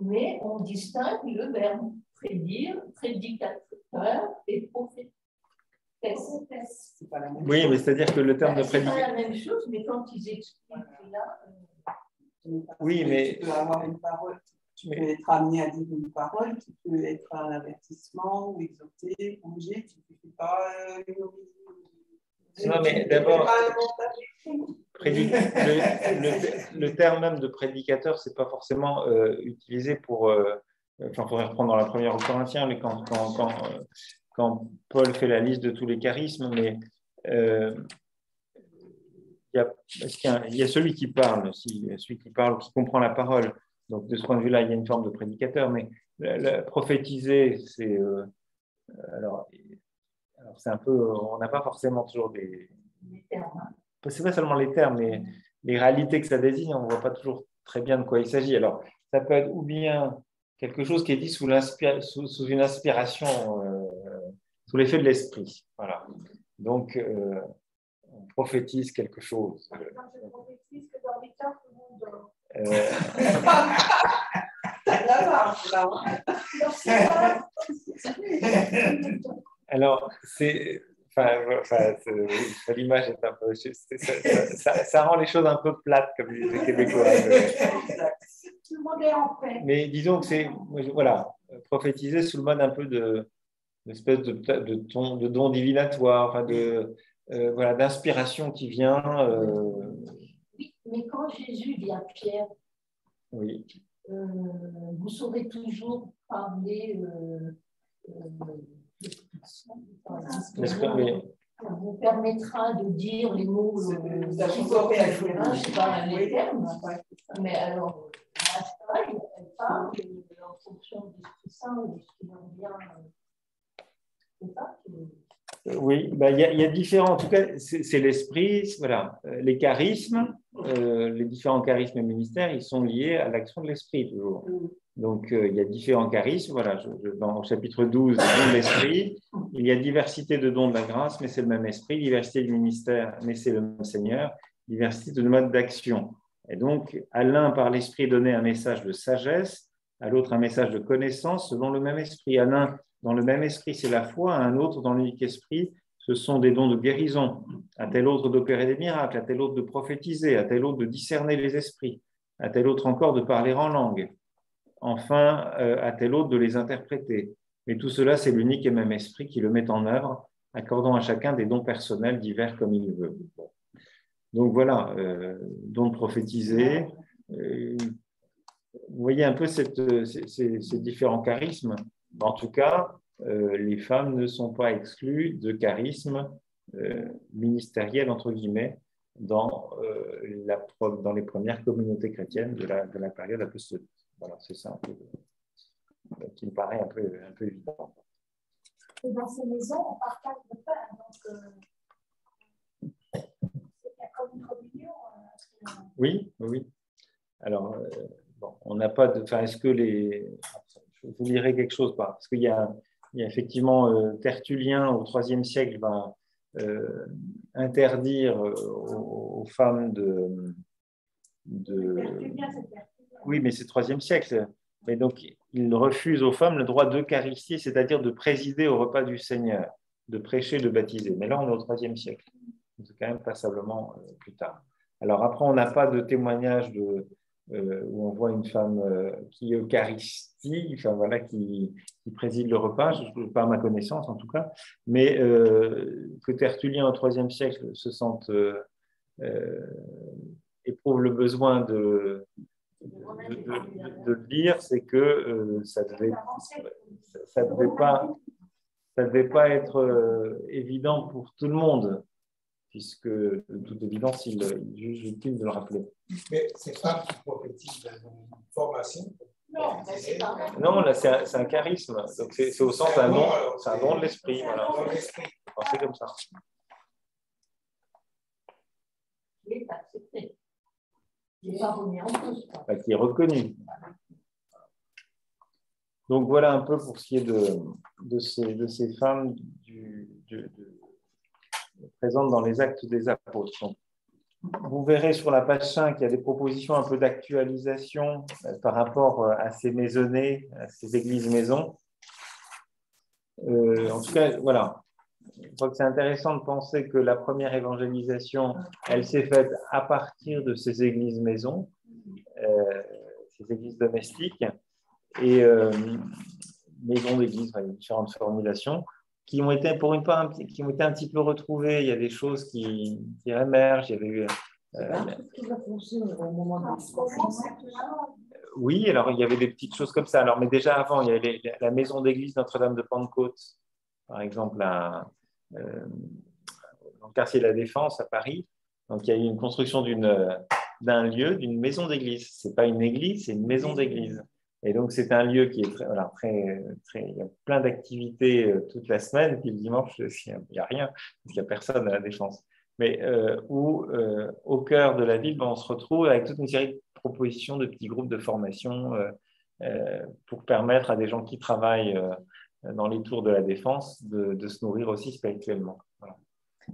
Speaker 7: mais on distingue le verbe prédire, prédicateur et prophétesse.
Speaker 4: C'est pas la même
Speaker 1: Oui,
Speaker 4: chose.
Speaker 1: mais c'est-à-dire que le terme de
Speaker 7: C'est pas
Speaker 1: prédicateur.
Speaker 7: la même chose, mais quand ils expliquent là,
Speaker 1: Oui, mais.
Speaker 8: Tu peux avoir une parole, tu peux être amené à dire une parole, tu peux être un avertissement ou exhorter, corriger, tu ne fais pas une origine.
Speaker 1: Non, mais d'abord, le terme même de prédicateur, c'est pas forcément utilisé pour. Enfin, il faudrait reprendre dans la première aux Corinthiens, mais quand Paul fait la liste de tous les charismes, mais il y a celui qui parle aussi, celui qui parle, qui comprend la parole. Donc, de ce point de vue-là, il y a une forme de prédicateur, mais prophétiser, c'est. Alors, c'est un peu. On n'a pas forcément toujours des.
Speaker 7: termes.
Speaker 1: C'est pas seulement les termes, mais les réalités que ça désigne, on ne voit pas toujours très bien de quoi il s'agit. Alors, ça peut être ou bien quelque chose qui est dit sous une inspiration, sous l'effet de l'esprit. Voilà. Donc, on prophétise quelque chose.
Speaker 3: Je prophétise que dans 8 heures, tout le monde dort.
Speaker 1: Alors, c'est. L'image est un peu. Ça rend les choses un peu plates, comme disent les Québécois.
Speaker 3: Tout le monde est en paix.
Speaker 1: Mais disons que c'est. Voilà, prophétiser sous le mode un peu d'espèce de don divinatoire, enfin voilà, d'inspiration qui vient.
Speaker 7: Oui, mais quand Jésus dit à Pierre,
Speaker 1: Oui.
Speaker 7: Vous saurez toujours parler. Vous permettra de dire les mots. Je sais pas les termes. Mais alors, elle parle en fonction de l'Esprit Saint ou de ce qui leur vient. C'est ça
Speaker 1: Oui, il y a différents, en tout cas, c'est l'esprit, voilà. Les charismes, les différents charismes et ministères, ils sont liés à l'action de l'esprit toujours. Donc, il y a différents charismes, voilà, dans le chapitre 12, les dons de l'esprit, il y a diversité de dons de la grâce, mais c'est le même esprit, diversité de ministères, mais c'est le même Seigneur, diversité de modes d'action. Et donc, à l'un, par l'esprit, donner un message de sagesse, à l'autre, un message de connaissance, selon le même esprit. À l'un, dans le même esprit, c'est la foi, à un autre, dans l'unique esprit, ce sont des dons de guérison, à tel autre d'opérer des miracles, à tel autre de prophétiser, à tel autre de discerner les esprits, à tel autre encore de parler en langue, enfin, à tel autre de les interpréter. Mais tout cela, c'est l'unique et même esprit qui le met en œuvre, accordant à chacun des dons personnels divers comme il veut. Donc voilà, don de prophétiser. Vous voyez un peu ces différents charismes. En tout cas, les femmes ne sont pas exclues de charisme ministériel, entre guillemets, dans les premières communautés chrétiennes de la période apostolique. Voilà, c'est ça un peu, qui me paraît un peu évident.
Speaker 3: Et dans ces maisons, on partage le pain. Donc, c'est comme une communion.
Speaker 1: Oui. Alors, on n'a pas de. Enfin, est-ce que les. Je vous dirai quelque chose, parce qu'il y a effectivement Tertullien au IIIe siècle va interdire aux femmes de. Oui, mais c'est IIIe siècle. Mais donc, il refuse aux femmes le droit d'eucharistie, c'est-à-dire de présider au repas du Seigneur, de prêcher, de baptiser. Mais là, on est au IIIe siècle. C'est quand même passablement plus tard. Alors après, on n'a pas de témoignage où on voit une femme qui eucharistie, enfin voilà, qui préside le repas, pas à ma connaissance en tout cas, mais que Tertullien au IIIe siècle se sente éprouve le besoin de le dire, c'est que ça devait pas être évident pour tout le monde, puisque de toute évidence, il juge utile de le rappeler.
Speaker 6: Mais c'est pas qui prophétise dans une formation.
Speaker 1: Non, là, c'est un charisme. Donc, c'est au sens d'un don, c'est un don de l'esprit. Voilà. Pensez comme ça.
Speaker 7: Qui est accepté. Qui n'est pas remis en cause.
Speaker 1: Qui est reconnu. Donc, voilà un peu pour ce qui est de ces femmes présentes dans les actes des apôtres. Donc, Vous verrez sur la page 5 qu'il y a des propositions un peu d'actualisation par rapport à ces maisonnées, à ces églises-maisons. En tout cas, voilà. Je crois que c'est intéressant de penser que la première évangélisation, elle s'est faite à partir de ces églises-maisons, ces églises domestiques, et maisons d'église, il y a différentes formulations, qui ont été pour une part qui ont été un petit peu retrouvées. Il y a des choses qui émergent. Il y avait eu oui, alors il y avait des petites choses comme ça. Alors, mais déjà avant, il y avait la maison d'église Notre-Dame de Pentecôte, par exemple, dans le quartier de la Défense à Paris. Donc, il y a eu une construction d'un lieu, d'une maison d'église. Ce n'est pas une église, c'est une maison d'église. Et donc, c'est un lieu qui est très, il y a plein d'activités toute la semaine. Puis le dimanche, il n'y a rien, parce qu'il n'y a personne à la Défense. Mais où, au cœur de la ville, on se retrouve avec toute une série de propositions de petits groupes de formation pour permettre à des gens qui travaillent dans les tours de la Défense de se nourrir aussi spirituellement. Voilà.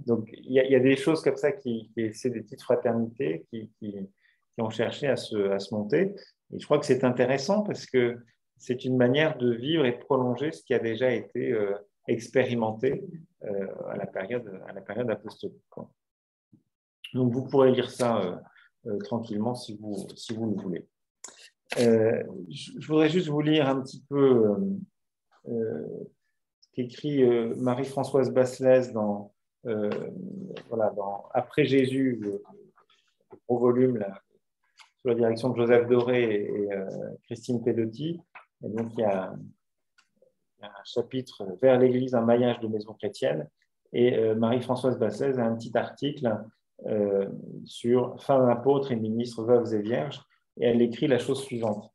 Speaker 1: Donc, il y a des choses comme ça c'est des petites fraternités qui ont cherché à se monter. Et je crois que c'est intéressant parce que c'est une manière de vivre et de prolonger ce qui a déjà été expérimenté à la période apostolique. Donc, vous pourrez lire ça tranquillement si vous le voulez. Je voudrais juste vous lire un petit peu ce qu'écrit Marie-Françoise Basselès dans Après Jésus, le gros volume là, sous la direction de Joseph Doré et Christine Pedotti. Et donc, il y a un chapitre vers l'Église, un maillage de maisons chrétiennes. Et Marie-Françoise Basselès a un petit article sur femmes apôtres et ministres, veuves et vierges. Et elle écrit la chose suivante.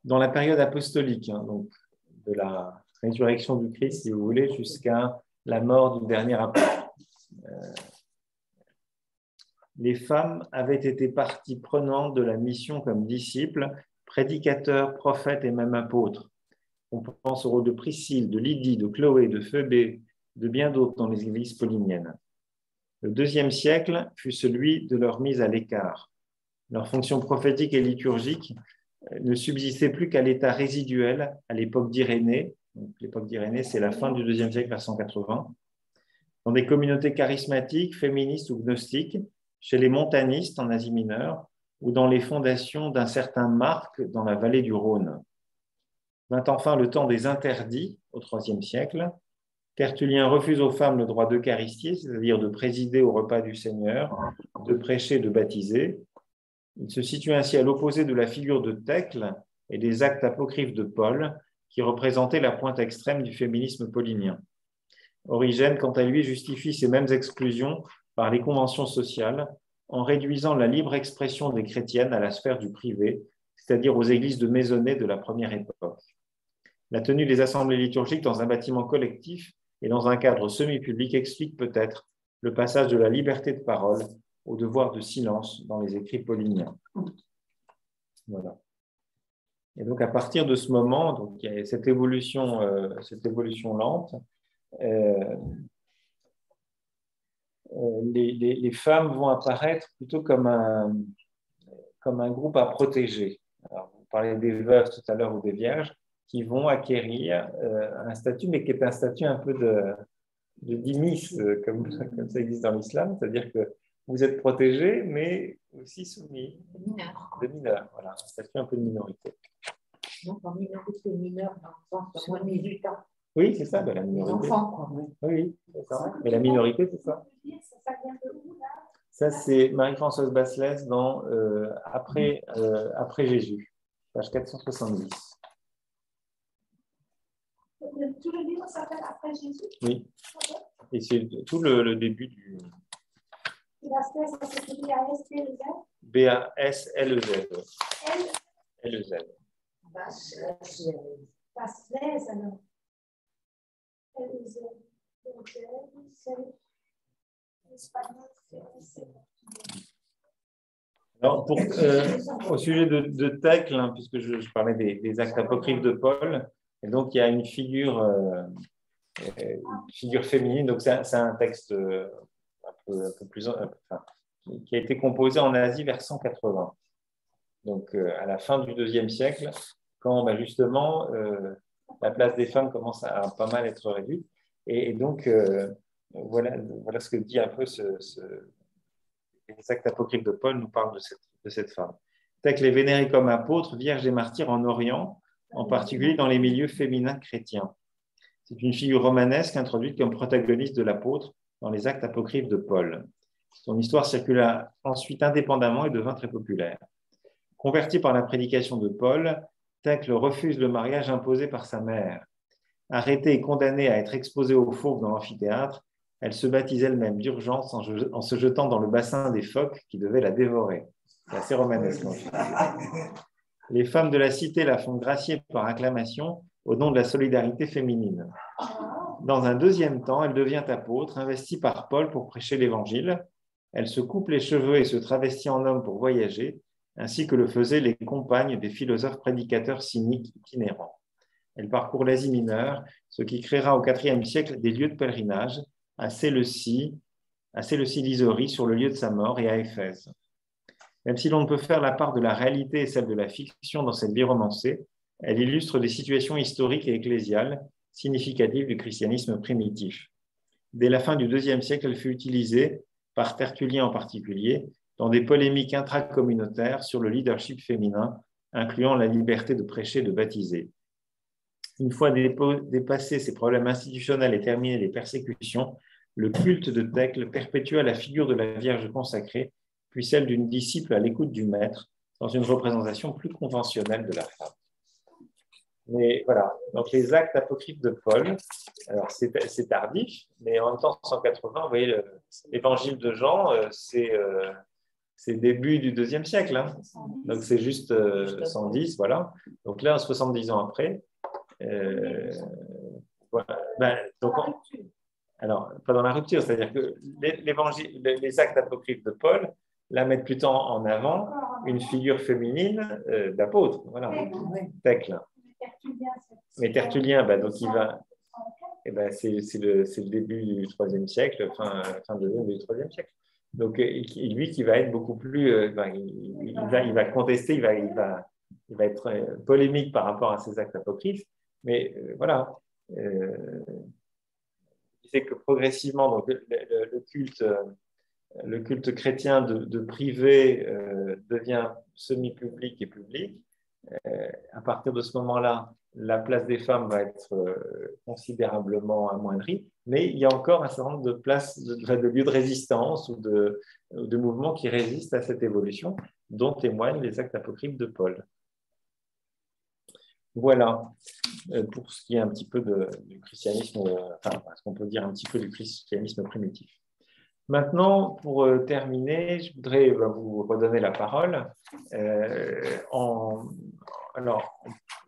Speaker 1: Dans la période apostolique, donc de la résurrection du Christ, si vous voulez, jusqu'à la mort du dernier apôtre, les femmes avaient été partie prenante de la mission comme disciples, prédicateurs, prophètes et même apôtres. On pense au rôle de Priscille, de Lydie, de Chloé, de Phébé, de bien d'autres dans les églises pauliniennes. Le deuxième siècle fut celui de leur mise à l'écart. Leur fonction prophétique et liturgique ne subsistait plus qu'à l'état résiduel à l'époque d'Irénée. L'époque d'Irénée, c'est la fin du deuxième siècle vers 180. Dans des communautés charismatiques, féministes ou gnostiques, chez les montanistes en Asie mineure ou dans les fondations d'un certain Marc dans la vallée du Rhône. Vint enfin le temps des interdits au IIIe siècle. Tertullien refuse aux femmes le droit d'Eucharistie, c'est-à-dire de présider au repas du Seigneur, de prêcher, de baptiser. Il se situe ainsi à l'opposé de la figure de Thècle et des actes apocryphes de Paul, qui représentaient la pointe extrême du féminisme paulinien. Origène, quant à lui, justifie ces mêmes exclusions par les conventions sociales, en réduisant la libre expression des chrétiennes à la sphère du privé, c'est-à-dire aux églises de maisonnées de la première époque. La tenue des assemblées liturgiques dans un bâtiment collectif et dans un cadre semi-public explique peut-être le passage de la liberté de parole au devoir de silence dans les écrits pauliniens. Voilà. Et donc, à partir de ce moment, donc, il y a cette évolution lente. Les femmes vont apparaître plutôt comme un groupe à protéger. Alors, vous parlez des veuves tout à l'heure ou des vierges, qui vont acquérir un statut, mais qui est un statut un peu de dhimis, comme ça existe dans l'islam, c'est-à-dire que vous êtes protégés, mais aussi soumis. De mineurs, voilà, un statut un peu de minorité.
Speaker 4: Donc, en minorité mineure, dans le sens de moins de 18 ans.
Speaker 1: Oui, c'est ça, la minorité.
Speaker 4: Les enfants, quoi.
Speaker 1: Oui, c'est ça. Mais la minorité, c'est ça. Ça, c'est Marie-Françoise Basselès dans Après Jésus, page 470.
Speaker 3: Tout le livre s'appelle Après Jésus?
Speaker 1: Oui. Et c'est tout le début du...
Speaker 3: Basselès, ça s'écrit B-A-S-L-E-Z.
Speaker 1: B-A-S-L-E-Z. L-E-Z.
Speaker 3: Basselès, alors. L-E-Z.
Speaker 1: Alors, au sujet de Thècle, hein, puisque je parlais des actes apocryphes de Paul, et donc il y a une figure féminine, donc c'est un texte un peu plus, enfin, qui a été composé en Asie vers 180. Donc, à la fin du IIe siècle, quand justement la place des femmes commence à pas mal être réduite. Et donc, voilà ce que dit un peu les actes apocryphes de Paul nous parlent de cette femme. Thècle est vénérée comme apôtre, vierge des martyrs en Orient, en particulier dans les milieux féminins chrétiens. C'est une figure romanesque introduite comme protagoniste de l'apôtre dans les actes apocryphes de Paul. Son histoire circula ensuite indépendamment et devint très populaire. Convertie par la prédication de Paul, Thècle refuse le mariage imposé par sa mère. Arrêtée et condamnée à être exposée aux fauves dans l'amphithéâtre, elle se baptise elle-même d'urgence en se jetant dans le bassin des phoques qui devaient la dévorer. C'est assez romanesque. Les femmes de la cité la font gracier par acclamation au nom de la solidarité féminine. Dans un deuxième temps, elle devient apôtre, investie par Paul pour prêcher l'Évangile. Elle se coupe les cheveux et se travestit en homme pour voyager, ainsi que le faisaient les compagnes des philosophes prédicateurs cyniques itinérants. Elle parcourt l'Asie mineure, ce qui créera au IVe siècle des lieux de pèlerinage à Séleucie, l'Isorie, sur le lieu de sa mort, et à Éphèse. Même si l'on ne peut faire la part de la réalité et celle de la fiction dans cette vie romancée, elle illustre des situations historiques et ecclésiales significatives du christianisme primitif. Dès la fin du IIe siècle, elle fut utilisée, par Tertullien en particulier, dans des polémiques intracommunautaires sur le leadership féminin, incluant la liberté de prêcher et de baptiser. Une fois dépassés ces problèmes institutionnels et terminés les persécutions, le culte de Thècle perpétua la figure de la Vierge consacrée, puis celle d'une disciple à l'écoute du maître, dans une représentation plus conventionnelle de la femme. Mais voilà, donc les actes apocryphes de Paul, alors c'est tardif, mais en même temps 180, vous voyez, l'évangile de Jean, c'est début du IIe siècle, hein. Donc c'est juste 110, voilà. Donc là, 70 ans après, voilà. Alors, pas dans la rupture, c'est-à-dire que les actes apocryphes de Paul, là, mettent plutôt en avant une figure féminine d'apôtre, voilà, Thècle. Mais Tertullien, donc il va, c'est le début du IIIe siècle, fin deuxième du IIIe siècle. Donc lui qui va être beaucoup plus, il va contester, il va être polémique par rapport à ces actes apocryphes, mais voilà. C'est que progressivement, donc, le culte chrétien de privé devient semi-public et public. À partir de ce moment-là, la place des femmes va être considérablement amoindrie, mais il y a encore un certain nombre de places, de lieux de résistance ou de mouvements qui résistent à cette évolution, dont témoignent les actes apocryphes de Paul. Voilà, pour ce qui est un petit peu du christianisme, ce qu'on peut dire un petit peu du christianisme primitif. Maintenant, pour terminer, je voudrais vous redonner la parole en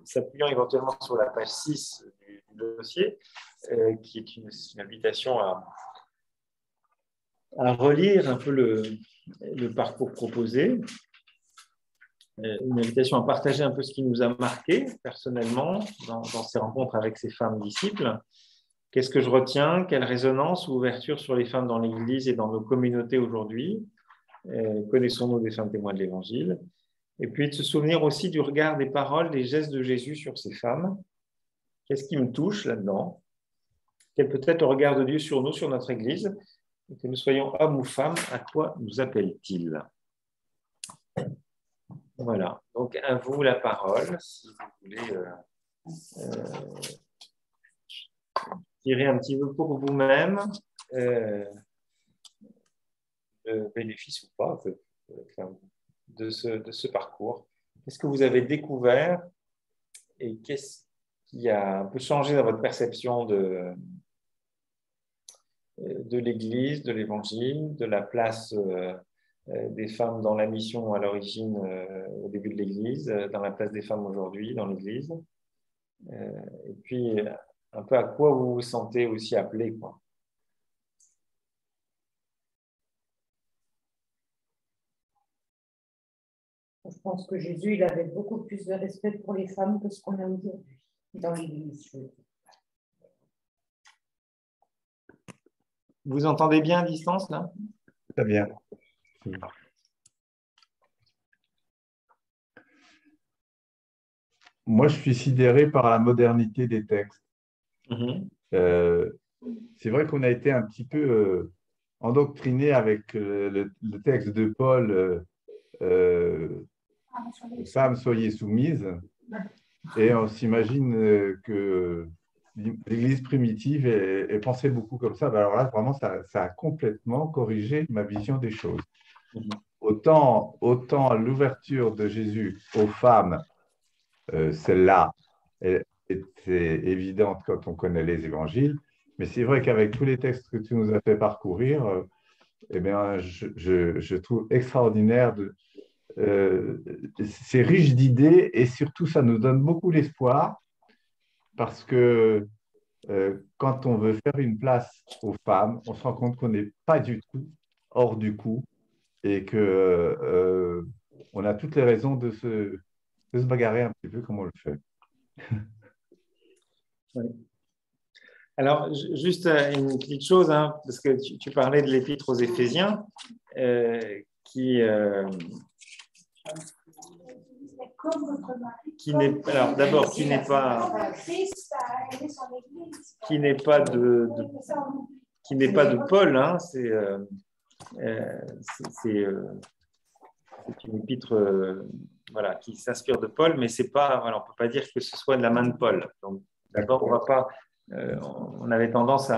Speaker 1: s'appuyant éventuellement sur la page 6 du dossier, qui est une invitation à relire un peu le parcours proposé. Une invitation à partager un peu ce qui nous a marqué personnellement dans ces rencontres avec ces femmes disciples. Qu'est-ce que je retiens? Quelle résonance ou ouverture sur les femmes dans l'Église et dans nos communautés aujourd'hui? Connaissons-nous des femmes témoins de l'Évangile? Et puis de se souvenir aussi du regard, des paroles, des gestes de Jésus sur ces femmes. Qu'est-ce qui me touche là-dedans? Quel peut être le regard de Dieu sur nous, sur notre Église? Et que nous soyons hommes ou femmes, à quoi nous appelle-t-il? Voilà, donc à vous la parole, si vous voulez tirer un petit peu pour vous-même le bénéfice ou pas de ce parcours. Qu'est-ce que vous avez découvert et qu'est-ce qui a un peu changé dans votre perception de l'Église, de l'Évangile, de la place des femmes dans la mission à l'origine, au début de l'Église, dans la place des femmes aujourd'hui dans l'Église, et puis un peu à quoi vous vous sentez aussi appelé, quoi.
Speaker 4: Je pense que Jésus, il avait beaucoup plus de respect pour les femmes que ce qu'on a aujourd'hui dans l'Église.
Speaker 1: Vous entendez bien à distance, là?
Speaker 5: Très bien. Moi, je suis sidéré par la modernité des textes. Euh, c'est vrai qu'on a été un petit peu endoctriné avec le texte de Paul, Femmes, soyez soumises, et on s'imagine que l'Église primitive est pensée beaucoup comme ça. Ben alors là, vraiment, ça a complètement corrigé ma vision des choses. Autant l'ouverture de Jésus aux femmes, celle-là était évidente quand on connaît les évangiles, mais c'est vrai qu'avec tous les textes que tu nous as fait parcourir, eh bien, je trouve extraordinaire c'est riche d'idées et surtout ça nous donne beaucoup d'espoir parce que quand on veut faire une place aux femmes, on se rend compte qu'on n'est pas du tout hors du coup et que on a toutes les raisons de se bagarrer un petit peu comme on le fait.
Speaker 1: Oui. Alors, juste une petite chose, hein, parce que tu parlais de l'épître aux Éphésiens, qui n'est alors d'abord qui n'est pas de Paul, hein, c'est une épître voilà, qui s'inspire de Paul, mais c'est pas, voilà, on ne peut pas dire que ce soit de la main de Paul. Donc, d'abord, on va pas, on avait tendance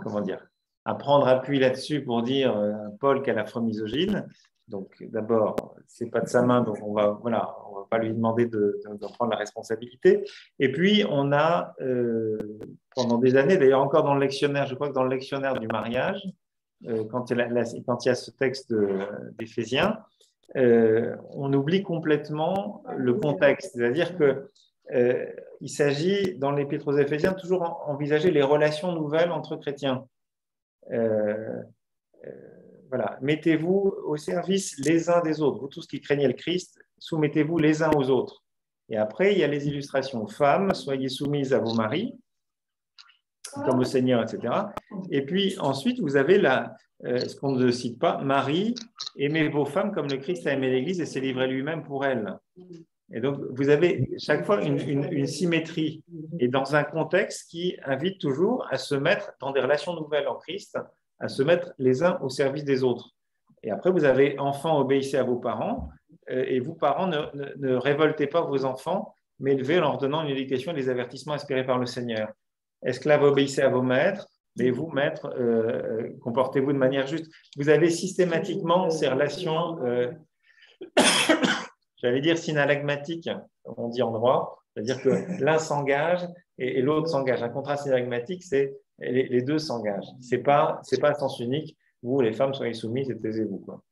Speaker 1: comment dire, à prendre appui là-dessus pour dire Paul quelle afro-misogyne. Donc, d'abord, c'est pas de sa main, donc on va pas lui demander d'en prendre la responsabilité. Et puis, on a pendant des années, d'ailleurs encore dans le lectionnaire, je crois que dans le lectionnaire du mariage, quand il y a ce texte d'Éphésiens, on oublie complètement le contexte. C'est-à-dire que il s'agit, dans l'Épître aux Éphésiens, toujours envisager les relations nouvelles entre chrétiens. Voilà. Mettez-vous au service les uns des autres. Vous tous qui craignez le Christ, soumettez-vous les uns aux autres. Et après, il y a les illustrations. Femmes, soyez soumises à vos maris, comme au Seigneur, etc. Et puis ensuite, vous avez ce qu'on ne cite pas, Marie, aimez vos femmes comme le Christ a aimé l'Église et s'est livré lui-même pour elle. Et donc, vous avez chaque fois une symétrie et dans un contexte qui invite toujours à se mettre dans des relations nouvelles en Christ, à se mettre les uns au service des autres. Et après, vous avez enfants, obéissez à vos parents, et vous, parents, ne révoltez pas vos enfants, mais élevez en leur donnant une éducation et des avertissements inspirés par le Seigneur. Esclaves, obéissez à vos maîtres, mais vous, maîtres, comportez-vous de manière juste. Vous avez systématiquement ces relations, j'allais dire synalagmatiques, comme on dit en droit, c'est-à-dire que l'un s'engage et l'autre s'engage. Un contrat synalagmatique, c'est les deux s'engagent. C'est pas à sens unique. Vous, les femmes, soyez soumises et taisez-vous, quoi.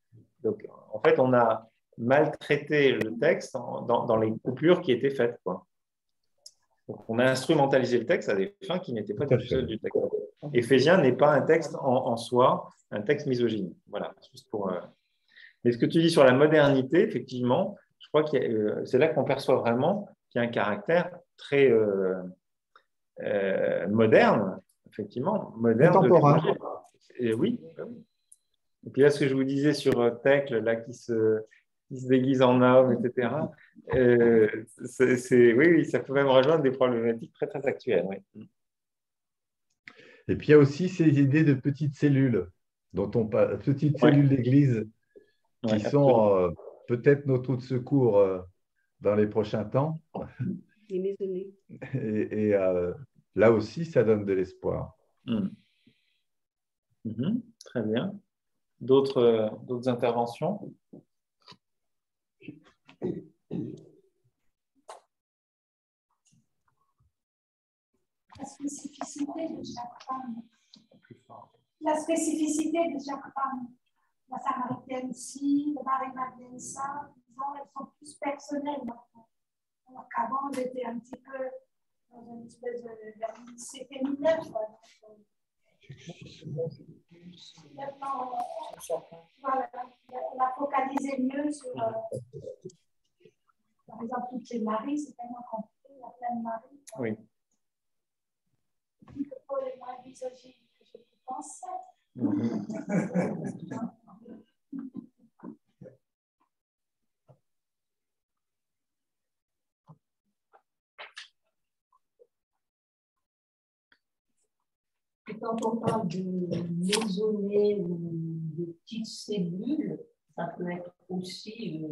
Speaker 1: Donc, en fait, on a maltraité le texte dans les coupures qui étaient faites, quoi. Donc, on a instrumentalisé le texte à des fins qui n'étaient pas du seul du texte. Éphésiens n'est pas un texte en soi, un texte misogyne. Voilà, juste pour. Mais ce que tu dis sur la modernité, effectivement, je crois que c'est là qu'on perçoit vraiment qu'il y a un caractère très moderne, effectivement, moderne.
Speaker 5: Contemporain.
Speaker 1: Oui. Et puis là, ce que je vous disais sur Thècle, là, qui se déguise en homme, etc. Oui, ça peut même rejoindre des problématiques très, très actuelles. Oui.
Speaker 5: Et puis, il y a aussi ces idées de petites cellules, petites cellules d'église, qui sont peut-être nos trous de secours dans les prochains temps. Et là aussi, ça donne de l'espoir.
Speaker 1: Très bien. D'autres interventions?
Speaker 3: La spécificité de chaque femme. La spécificité de chaque femme. La Samaritaine ci, le Marie-Madeleine ça, disons, elles sont plus personnelles maintenant. Alors qu'avant, on était un petit peu dans une espèce de lycée féminin. Maintenant, voilà, on a focalisé mieux sur, par exemple, toutes les maris, c'est tellement compliqué, il y a plein de maris.
Speaker 1: Oui.
Speaker 3: Que Paul est moins misogyne que je pense,
Speaker 7: Et quand on parle de maisonnées ou de petites cellules, ça peut être aussi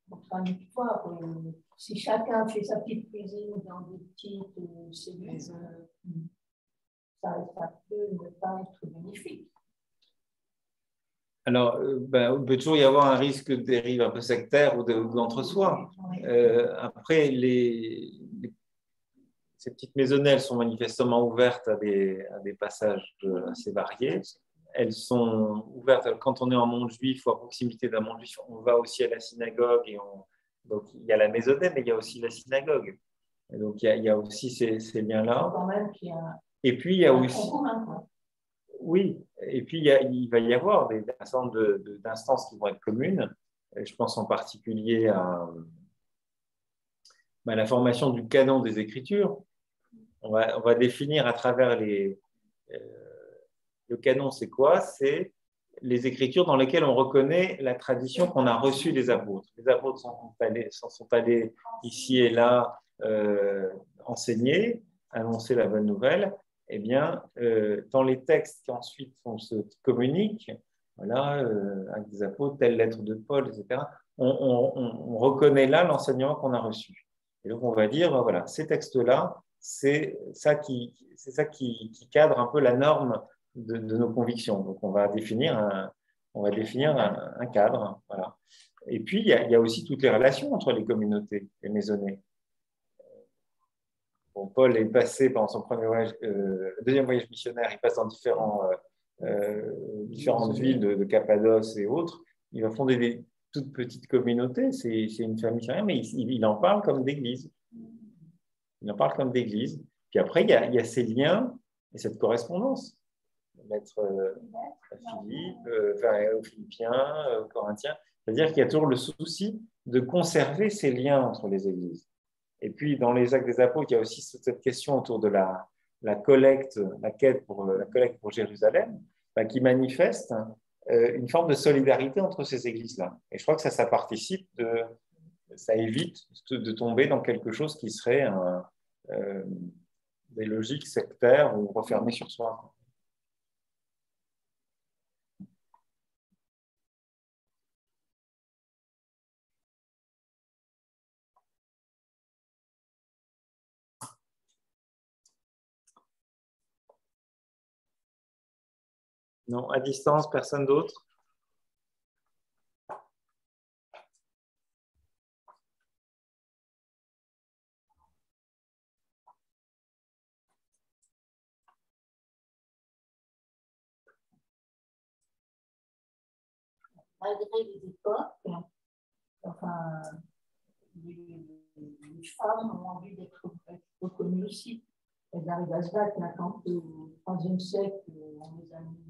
Speaker 7: contradictoire. Si chacun fait sa petite cuisine dans des petites cellules, ça peut ne pas être bénéfique.
Speaker 1: Alors, il peut toujours y avoir un risque de dérive un peu sectaire ou d'entre-soi. Après, ces petites maisonnées, elles sont manifestement ouvertes à des passages assez variés. Elles sont ouvertes quand on est en monde juif ou à proximité d'un monde juif. On va aussi à la synagogue. Donc, il y a la maisonnée, mais il y a aussi la synagogue. Et donc, il y a aussi ces liens-là. Et puis, il y a aussi… Oui, et puis il va y avoir un certain nombre d'instances qui vont être communes. Je pense en particulier à la formation du canon des Écritures. On va définir à travers le canon, c'est quoi? C'est les Écritures dans lesquelles on reconnaît la tradition qu'on a reçue des apôtres. Les apôtres sont allés ici et là enseigner, annoncer la bonne nouvelle. Eh bien, dans les textes qui ensuite se communiquent, voilà, avec des apôtres, telle lettre de Paul, etc., on reconnaît là l'enseignement qu'on a reçu. Et donc, on va dire, voilà, ces textes-là, c'est ça qui cadre un peu la norme de nos convictions. Donc, on va définir un cadre. Voilà. Et puis, il y a aussi toutes les relations entre les communautés, les maisonnées. Bon, Paul est passé pendant son deuxième voyage missionnaire, il passe dans différentes villes de Cappadoce et autres. Il va fonder des toutes petites communautés. C'est une famille, mais il en parle comme d'église. Il en parle comme d'église. Puis après, il y a ces liens et cette correspondance. Maître Philippe, aux Philippiens, aux Corinthiens. C'est-à-dire qu'il y a toujours le souci de conserver ces liens entre les églises. Et puis, dans les Actes des Apôtres, il y a aussi cette question autour de la collecte, la collecte pour Jérusalem, qui manifeste une forme de solidarité entre ces églises-là. Et je crois que ça participe ça évite de tomber dans quelque chose qui serait des logiques sectaires ou refermées sur soi. Non, à distance, personne d'autre?
Speaker 7: Malgré les époques, enfin, les femmes ont envie d'être reconnues aussi. Elles arrivent à se battre là, quand au IIIe siècle, on les a mis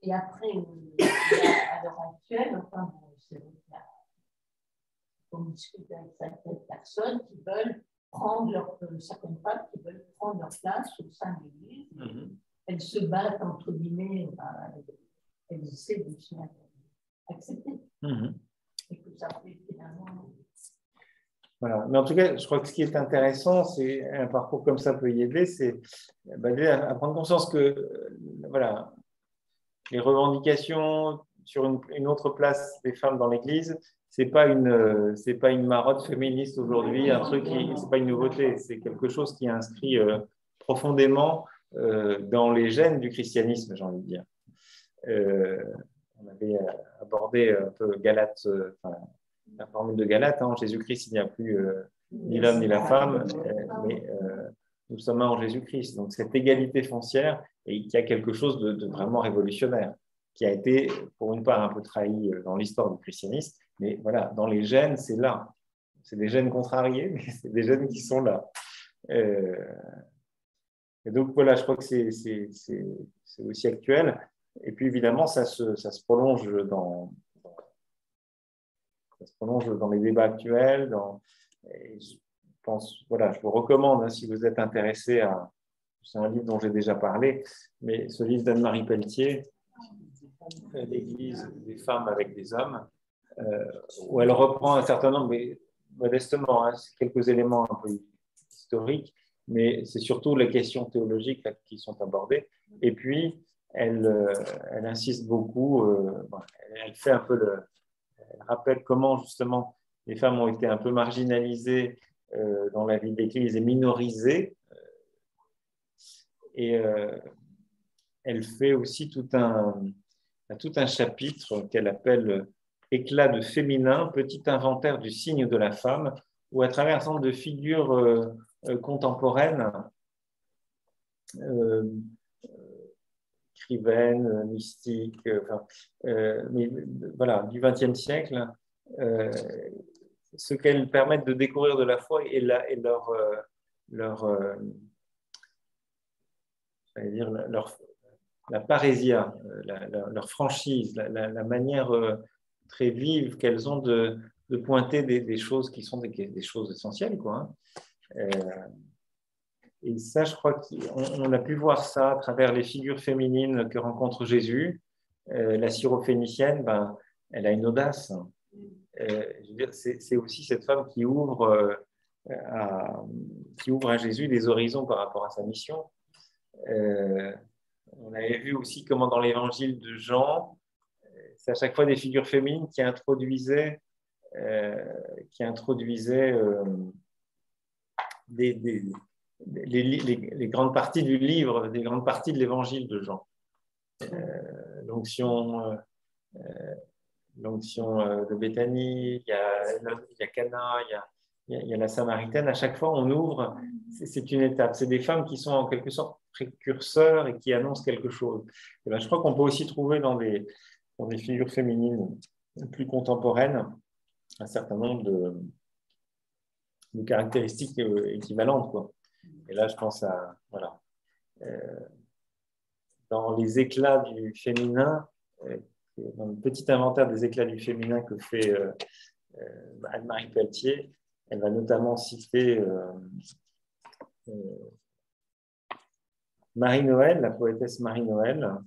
Speaker 7: et après, à l'heure actuelle, enfin, on discute avec certaines personnes qui veulent prendre certaines femmes qui veulent prendre leur place au sein de l'Église. Elles se battent, entre guillemets, elles essaient de se accepter. Et que ça fait finalement…
Speaker 1: Voilà. Mais en tout cas, je crois que ce qui est intéressant, c'est un parcours comme ça peut y aider, c'est à prendre conscience que voilà, les revendications sur une autre place des femmes dans l'Église, c'est pas une marotte féministe aujourd'hui, c'est pas une nouveauté, c'est quelque chose qui est inscrit profondément dans les gènes du christianisme, j'ai envie de dire. On avait abordé un peu Galate, la formule de Galate, en Jésus-Christ, il n'y a plus ni l'homme ni la femme, mais nous sommes un en Jésus-Christ. Donc cette égalité foncière, et qui a quelque chose de vraiment révolutionnaire, qui a été pour une part un peu trahi dans l'histoire du christianisme, mais voilà, dans les gènes, c'est là. C'est des gènes contrariés, mais c'est des gènes qui sont là. Et donc voilà, je crois que c'est aussi actuel. Et puis évidemment, ça se prolonge dans ça se prolonge dans les débats actuels. Et je pense, voilà, je vous recommande, hein, si vous êtes intéressé à... C'est un livre dont j'ai déjà parlé, mais ce livre d'Anne-Marie Pelletier, L'Église des femmes avec des hommes, où elle reprend un certain nombre, mais modestement, hein, quelques éléments un peu historiques, mais c'est surtout les questions théologiques là, qui sont abordées. Et puis, elle insiste beaucoup, elle fait un peu elle rappelle comment justement les femmes ont été un peu marginalisées dans la vie de l'Église et minorisées. Et elle fait aussi tout un chapitre qu'elle appelle Éclat de féminin, petit inventaire du signe de la femme, où à travers un certain nombre de figures contemporaines, écrivaines, mystiques, mais voilà, du XXe siècle, ce qu'elles permettent de découvrir de la foi et la parésia, leur franchise, la manière très vive qu'elles ont de pointer des choses qui sont des choses essentielles, quoi, hein. Et ça, je crois qu'on a pu voir ça à travers les figures féminines que rencontre Jésus. La syrophénicienne, ben, elle a une audace. Je veux dire, c'est aussi cette femme qui ouvre à Jésus des horizons par rapport à sa mission. On avait vu aussi comment dans l'évangile de Jean, c'est à chaque fois des figures féminines qui introduisaient les grandes parties du livre, des grandes parties de l'évangile de Jean. L'onction de Béthanie, il y a Cana, il y a la Samaritaine. À chaque fois, on ouvre, c'est une étape. C'est des femmes qui sont en quelque sorte précurseurs et qui annoncent quelque chose. Et ben, je crois qu'on peut aussi trouver dans des figures féminines plus contemporaines un certain nombre de caractéristiques équivalentes, quoi. Et là, je pense à, voilà, dans les éclats du féminin, dans le petit inventaire des éclats du féminin que fait Anne-Marie Pelletier, elle va notamment citer Marie-Noël, la poétesse Marie-Noël,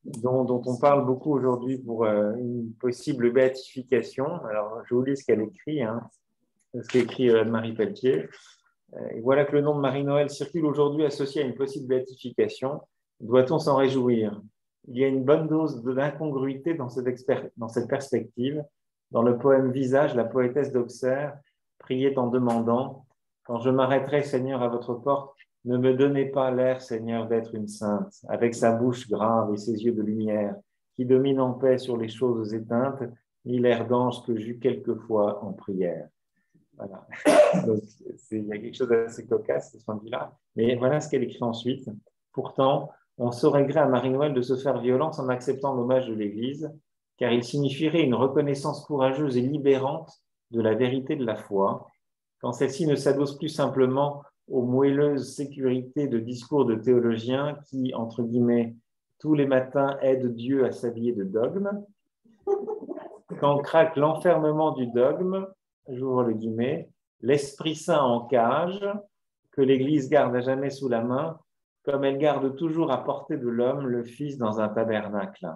Speaker 1: dont on parle beaucoup aujourd'hui pour une possible béatification. Alors, je vous lis ce qu'elle écrit, hein, ce qu'écrit Anne-Marie Pelletier. Et voilà que le nom de Marie-Noël circule aujourd'hui associé à une possible béatification. Doit-on s'en réjouir? Il y a une bonne dose d'incongruité dans cette perspective. Dans le poème Visage, la poétesse d'Auxerre priait en demandant « Quand je m'arrêterai, Seigneur, à votre porte, ne me donnez pas l'air, Seigneur, d'être une sainte, avec sa bouche grave et ses yeux de lumière, qui domine en paix sur les choses éteintes, ni l'air d'ange que j'eus quelquefois en prière. » Voilà. Donc, il y a quelque chose d'assez cocasse de ce point de vue-là. Mais voilà ce qu'elle écrit ensuite. Pourtant, on saurait gré à Marie-Noël de se faire violence en acceptant l'hommage de l'Église, car il signifierait une reconnaissance courageuse et libérante de la vérité de la foi, quand celle-ci ne s'adosse plus simplement aux moelleuses sécurités de discours de théologiens qui, entre guillemets, tous les matins aident Dieu à s'habiller de dogme. Quand craque l'enfermement du dogme, j'ouvre le guillemet, l'Esprit Saint en cage, que l'Église garde à jamais sous la main, comme elle garde toujours à portée de l'homme le Fils dans un tabernacle.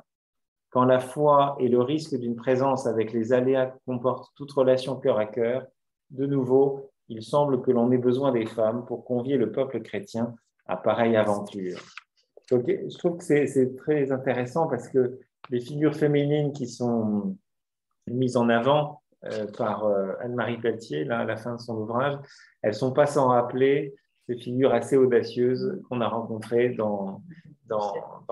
Speaker 1: Quand la foi et le risque d'une présence avec les aléas que comporte toute relation cœur à cœur, de nouveau, il semble que l'on ait besoin des femmes pour convier le peuple chrétien à pareille aventure. Donc, je trouve que c'est très intéressant parce que les figures féminines qui sont mises en avant par Anne-Marie Pelletier, là, à la fin de son ouvrage, elles ne sont pas sans rappeler ces figures assez audacieuses qu'on a rencontrées dans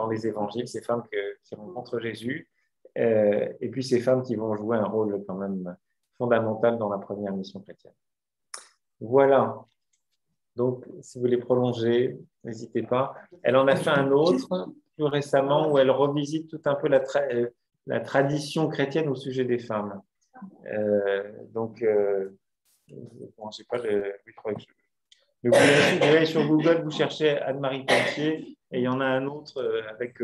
Speaker 1: les évangiles, ces femmes qui rencontrent Jésus, et puis ces femmes qui vont jouer un rôle quand même fondamental dans la première mission chrétienne. Voilà. Donc, si vous voulez prolonger, n'hésitez pas. Elle en a fait un autre plus récemment où elle revisite tout un peu la tradition chrétienne au sujet des femmes. Bon, je sais pas Mais vous allez sur Google, vous cherchez Anne-Marie Pelletier, et il y en a un autre avec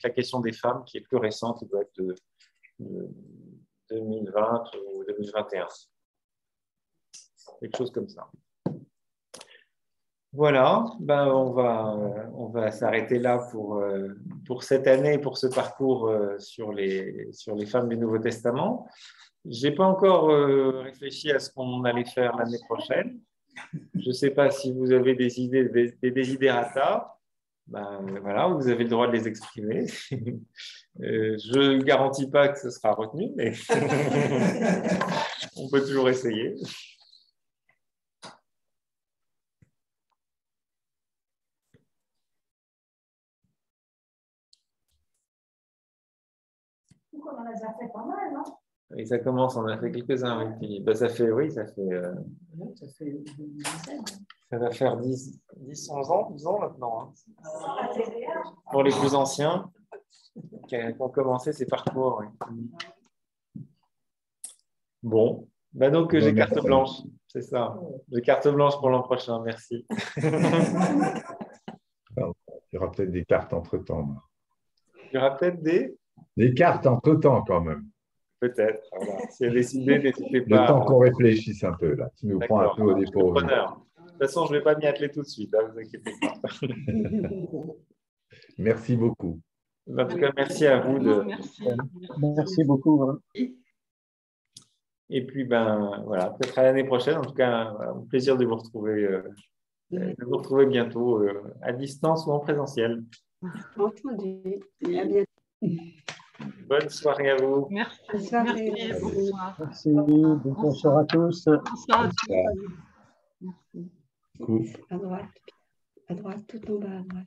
Speaker 1: la question des femmes qui est plus récent, qui doit être de 2020 ou 2021. Quelque chose comme ça. Voilà, ben on va s'arrêter là pour cette année, pour ce parcours sur les femmes du Nouveau Testament. Je n'ai pas encore réfléchi à ce qu'on allait faire l'année prochaine. Je ne sais pas si vous avez des idées, des desiderata. Ben, voilà, vous avez le droit de les exprimer. Je ne garantis pas que ce sera retenu, mais on peut toujours essayer.
Speaker 3: On en a déjà fait pas mal, non?
Speaker 1: Et ça commence, on en a fait quelques-uns. Oui. Puis, ben, ça fait une dizaine. Ça va faire 10, 11 ans, 12 ans maintenant. Hein. Pour les plus anciens qui ont commencé ces parcours. Oui. Bon, ben donc j'ai carte blanche, c'est ça. J'ai carte blanche pour l'an prochain, merci.
Speaker 5: Il y aura peut-être des cartes entre-temps.
Speaker 1: Il y aura peut-être
Speaker 5: des cartes entre-temps quand même.
Speaker 1: Peut-être. Voilà. Si elle a décidé, n'hésitez pas.
Speaker 5: Le temps qu'on réfléchisse un peu, là. Tu nous prends un peu au dépourvu.
Speaker 1: De toute façon, je ne vais pas m'y atteler tout de suite, ne vous inquiétez pas.
Speaker 5: Merci beaucoup.
Speaker 1: En tout cas, merci à vous.
Speaker 9: Merci beaucoup.
Speaker 1: Et puis, ben, voilà, peut-être à l'année prochaine. En tout cas, un plaisir de vous retrouver bientôt à distance ou en présentiel.
Speaker 10: Entendu. À bientôt.
Speaker 1: Bonne soirée à vous.
Speaker 2: Merci.
Speaker 10: Bonne soirée.
Speaker 9: Merci. Bonsoir à tous.
Speaker 2: Bonsoir.
Speaker 10: Merci. À droite, tout en bas, à droite.